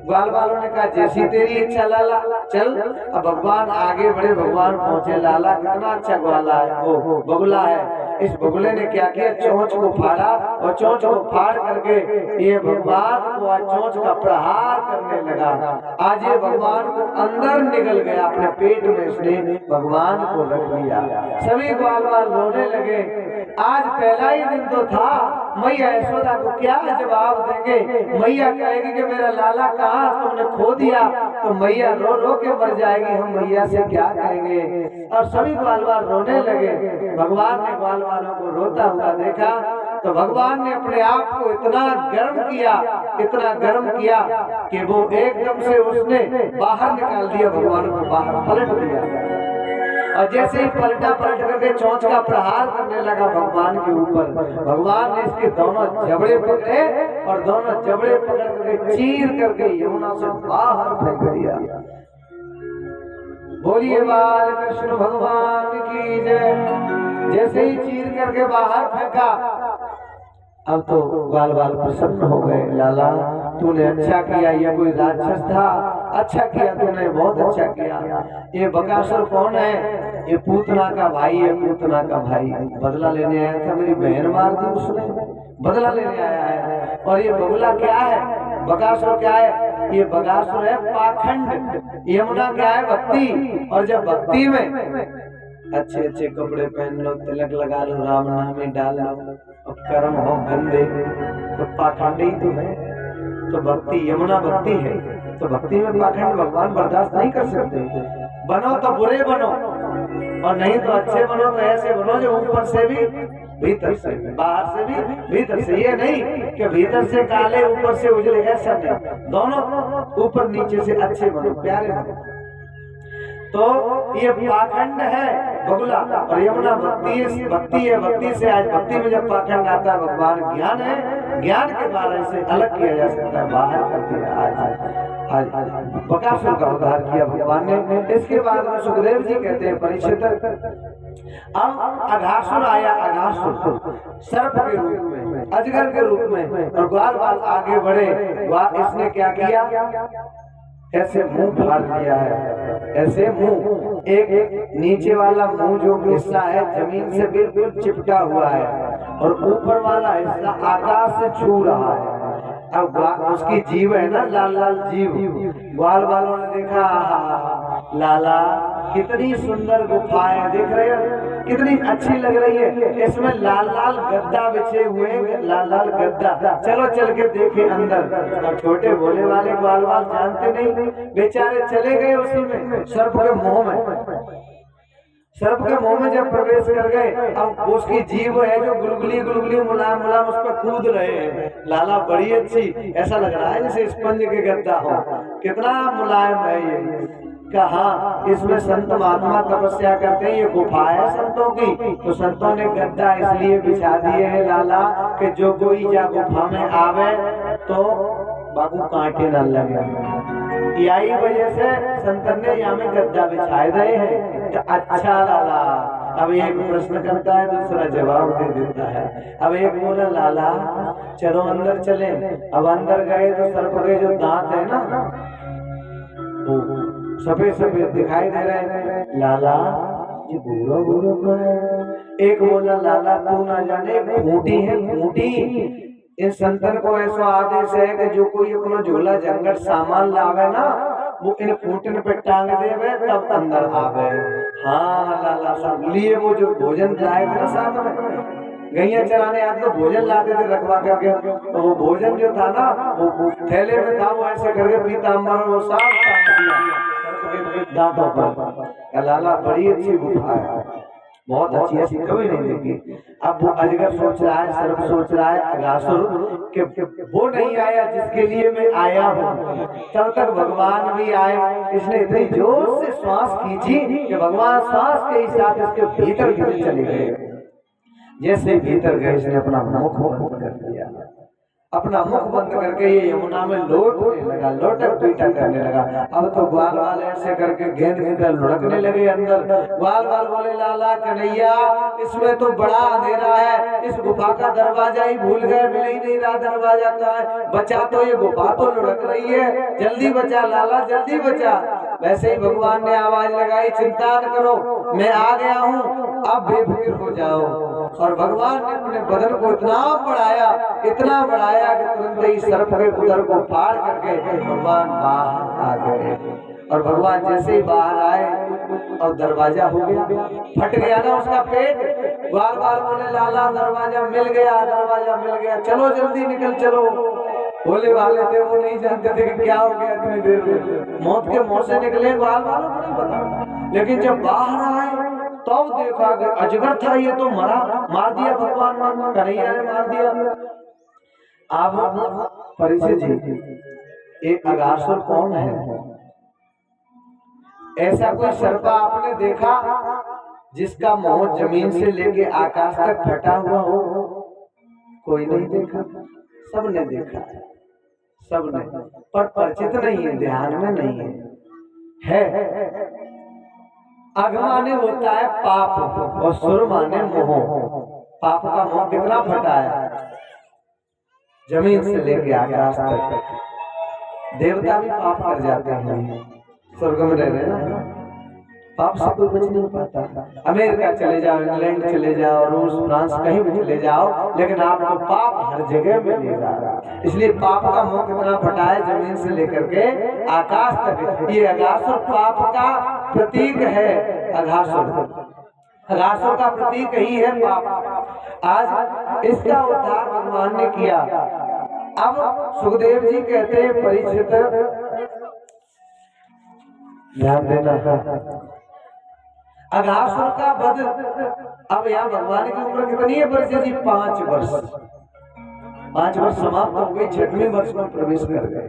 ग्वाल वालों ने कहा जैसी तेरी इच्छा लाला, चल। अब भगवान आगे बढ़े, भगवान पहुंचे, लाला कितना अच्छा ग्वाला है, वो बगुला है। इस बगुले ने क्या किया, चोंच को फाड़ा और चोंच को फाड़ करके ये भगवान को चोंच का प्रहार करने लगा। आज ये भगवान को अंदर निकल गया, अपने पेट में इसने भगवान को रख लिया। सभी ग्वाल वाल रोने लगे। आज पहला ही दिन तो था, मैया यशोदा को क्या जवाब देंगे, मैया कहेगी कि मेरा लाला कहाँ, तुमने खो दिया, तो मैया रो रो के मर जाएगी, हम मैया से क्या कहेंगे। और सभी ग्वाल वाल रोने लगे। भगवान ने ग्वाल वालों को रोता हुआ देखा तो भगवान ने अपने आप को इतना गर्म किया, इतना गर्म किया कि वो एकदम से उसने बाहर निकाल दिया, भगवान को बाहर पलट दिया। और जैसे ही पलटा, पलट करके चोंच का प्रहार करने लगा भगवान के ऊपर, भगवान ने इसके दोनों जबड़े पकड़े और दोनों जबड़े पकड़ करके चीर करके यमुना से बाहर फेंक दिया। बोलिए बाल कृष्ण भगवान की जय। जैसे ही चीर करके बाहर फेंका, अब तो ग्वाल वाल प्रसन्न हो गए, लाला तूने अच्छा किया, ये कोई राक्षस था, अच्छा किया तूने, बहुत अच्छा किया। ये बकासुर कौन है, ये पूतना का भाई है, पूतना का भाई, बदला लेने आया था, मेरी बहन मार दी उसने, बदला लेने आया है। और ये बगुला क्या है, बकासुर क्या है, ये बकासुर है पाखंड, यमुना क्या है भक्ति। और जब भक्ति में अच्छे अच्छे कपड़े पहन लो, तिलक लगा लो, राम नाम डाल लो, और कर्म हो गंदे, तो पाखंड ही तो है। तो भक्ति, यमुना भक्ति है, तो भक्ति में पाखंड भगवान बर्दाश्त नहीं कर सकते। बनो तो बुरे बनो, और नहीं तो अच्छे बनो, तो ऐसे बनो जो ऊपर से भी भीतर से, बाहर से भी भीतर से। ये नहीं कि भीतर से काले ऊपर से उजले, ऐसा नहीं, दोनों ऊपर नीचे से अच्छे बनो, प्यारे बनो। तो ये पाखंड है बगुला, और यमुना भक्ति है, भक्ति से आज भक्ति में जब पाखंड आता है, भगवान ज्ञान है, ज्ञान के द्वारा इसे अलग किया जा सकता है, बाहर कर दिया। आज बकासुर का उद्धार किया भगवान ने। इसके बाद में सुखदेव जी कहते हैं, परीक्षित अब अघासुर आया, अघासुर सर्प के रूप में, अजगर के रूप में, और ग्वाल वाल आगे बढ़े। इसने क्या किया, ऐसे मुंह फाड़ दिया है, ऐसे मुंह, एक नीचे वाला मुंह जो हिस्सा है जमीन से बिल्कुल चिपटा हुआ है, और ऊपर वाला हिस्सा आकाश से छू रहा है। अब उसकी जीव है ना, लाल लाल जीव। ग्वाल वालों ने देखा, लाला कितनी सुंदर गुफा है, देख रहे हो कितनी अच्छी लग रही है, इसमें लाल लाल गद्दा बिछे हुए, लाल लाल गद्दा, चलो चल के देखे अंदर। और छोटे भोले वाले ग्वाल वाल जानते नहीं, बेचारे चले गए उसी में, सर्प के मुंह में। सर्प के मुंह में जब प्रवेश कर गए, अब उसकी जीव है जो गुलगुली गुलगुली मुलायम मुलायम उस पर कूद रहे हैं। लाला बड़ी अच्छी, ऐसा लग रहा है जैसे स्पंज के गद्दा हो, कितना मुलायम है ये। कहा इसमें संत महात्मा तपस्या करते हैं, ये गुफा है संतों की, तो संतों ने गद्दा इसलिए बिछा दिए हैं लाला कि जो कोई या गुफा में आवे तो बाबू कांटे न लगे। यही वजह से संतन ने यहाँ में गद्दा बिछाए गए हैं। तो अच्छा लाला, अब एक प्रश्न करता है, दूसरा जवाब दे देता है। अब एक बोला, लाला चलो अंदर चले। अब अंदर गए तो सर्प के जो दांत है ना, वो सफेद सफेद दिखाई दे रहे हैं। लाला ये भूरा भूरा का है। एक बोला, लाला तू ना जाने खूंटी है, खूंटी। इन संतन को ऐसा आदेश है कि जो कोई अपना झोला जंगल सामान लावे ना, वो इन खूंटन पे टांग देवे तब अंदर आवे। हाँ लाला सुन लिए, वो जो भोजन लाए थे साथ में, गैया चराने आते तो भोजन लाते थे रखवा करके, तो वो भोजन जो था ना वो थैले में था, वो ऐसे करके पीताम्बर वो साफ टांग दिया दांतों पर। लाला बड़ी अच्छी गुफा है, बहुत अच्छी ऐसी कभी नहीं देखी। अब वो अजगर सोच रहा है, सर्प सोच रहा है, अगासुर कि वो नहीं आया जिसके लिए मैं आया हूँ, तब तक भगवान भी आए। इसने इतनी जोर से श्वास खींची कि भगवान श्वास के ही साथ इसके भीतर चले गए। जैसे भीतर गए इसने अपना मुख बंद कर दिया, अपना मुख बंद करके ये यमुना में लोटने लगा, लोटक पीटा करने लगा। अब तो ग्वाल वाल ऐसे करके गेंद की तरह लुढ़कने लगे अंदर। ग्वाल वाल बोले लाला कन्हैया इसमें तो बड़ा अंधेरा है, इस गुफा का दरवाजा ही भूल गए, मिल ही नहीं रहा दरवाजा कहाँ है। बचा तो ये गुफा तो लुढ़क रही है, जल्दी बचा लाला जल्दी बचा। वैसे ही भगवान ने आवाज लगाई, चिंता न करो मैं आ गया हूँ, अब बेफिक्र हो जाओ। और भगवान ने अपने बदन को इतना बढ़ाया कि तुरंत ही सर्प के उदर को फाड़ करके भगवान बाहर आ गए। और भगवान जैसे ही बाहर आए और दरवाजा हो गया, फट गया ना उसका पेट। बार बार बोले लाला दरवाजा मिल गया, चलो जल्दी निकल चलो। बोले वाले थे वो नहीं जानते थे कि क्या हो गया इतनी देर में, मौत के मुंह से निकले बाल वालों को नहीं पता। लेकिन जब बाहर आए तब देखा कि अजगर था, ये तो मार दिया भगवान ने, कन्हैया ने मार दिया। अब परीक्षित जी एक अगासुर कौन है? ऐसा कोई सर्पा आपने देखा जिसका मुंह जमीन से लेके आकाश तक फटा हुआ हो? कोई नहीं देखा, सबने देखा है, सबने, पर परिचित नहीं है, ध्यान में नहीं है। अघ माने होता है पाप और सुर माने मोह। पाप का मुंह कितना फटा है, जमीन से लेके आकाश तक। देवता भी पाप कर जाते हैं, स्वर्ग में रह रहे ना, पाप से कोई बच नहीं पाता। अमेरिका चले जाओ, इंग्लैंड चले जाओ, रूस फ्रांस कहीं भी चले जाओ, लेकिन आपको पाप हर जगह मिलेगा। इसलिए पाप का मुंह कितना फटा है, जमीन से लेकर के आकाश तक। ये अगासुर पाप का प्रतीक है। अगासुर का प्रतीक ही है पाप। आज इसका उद्धार भगवान ने किया। अब सुखदेव जी कहते हैं परीक्षित ध्यान देना, अगासुर का वध। अब यहाँ भगवान की उम्र कितनी है परीक्षित जी? 5 वर्ष। 5 वर्ष समाप्त हो गए, 6वें वर्ष में प्रवेश कर गए।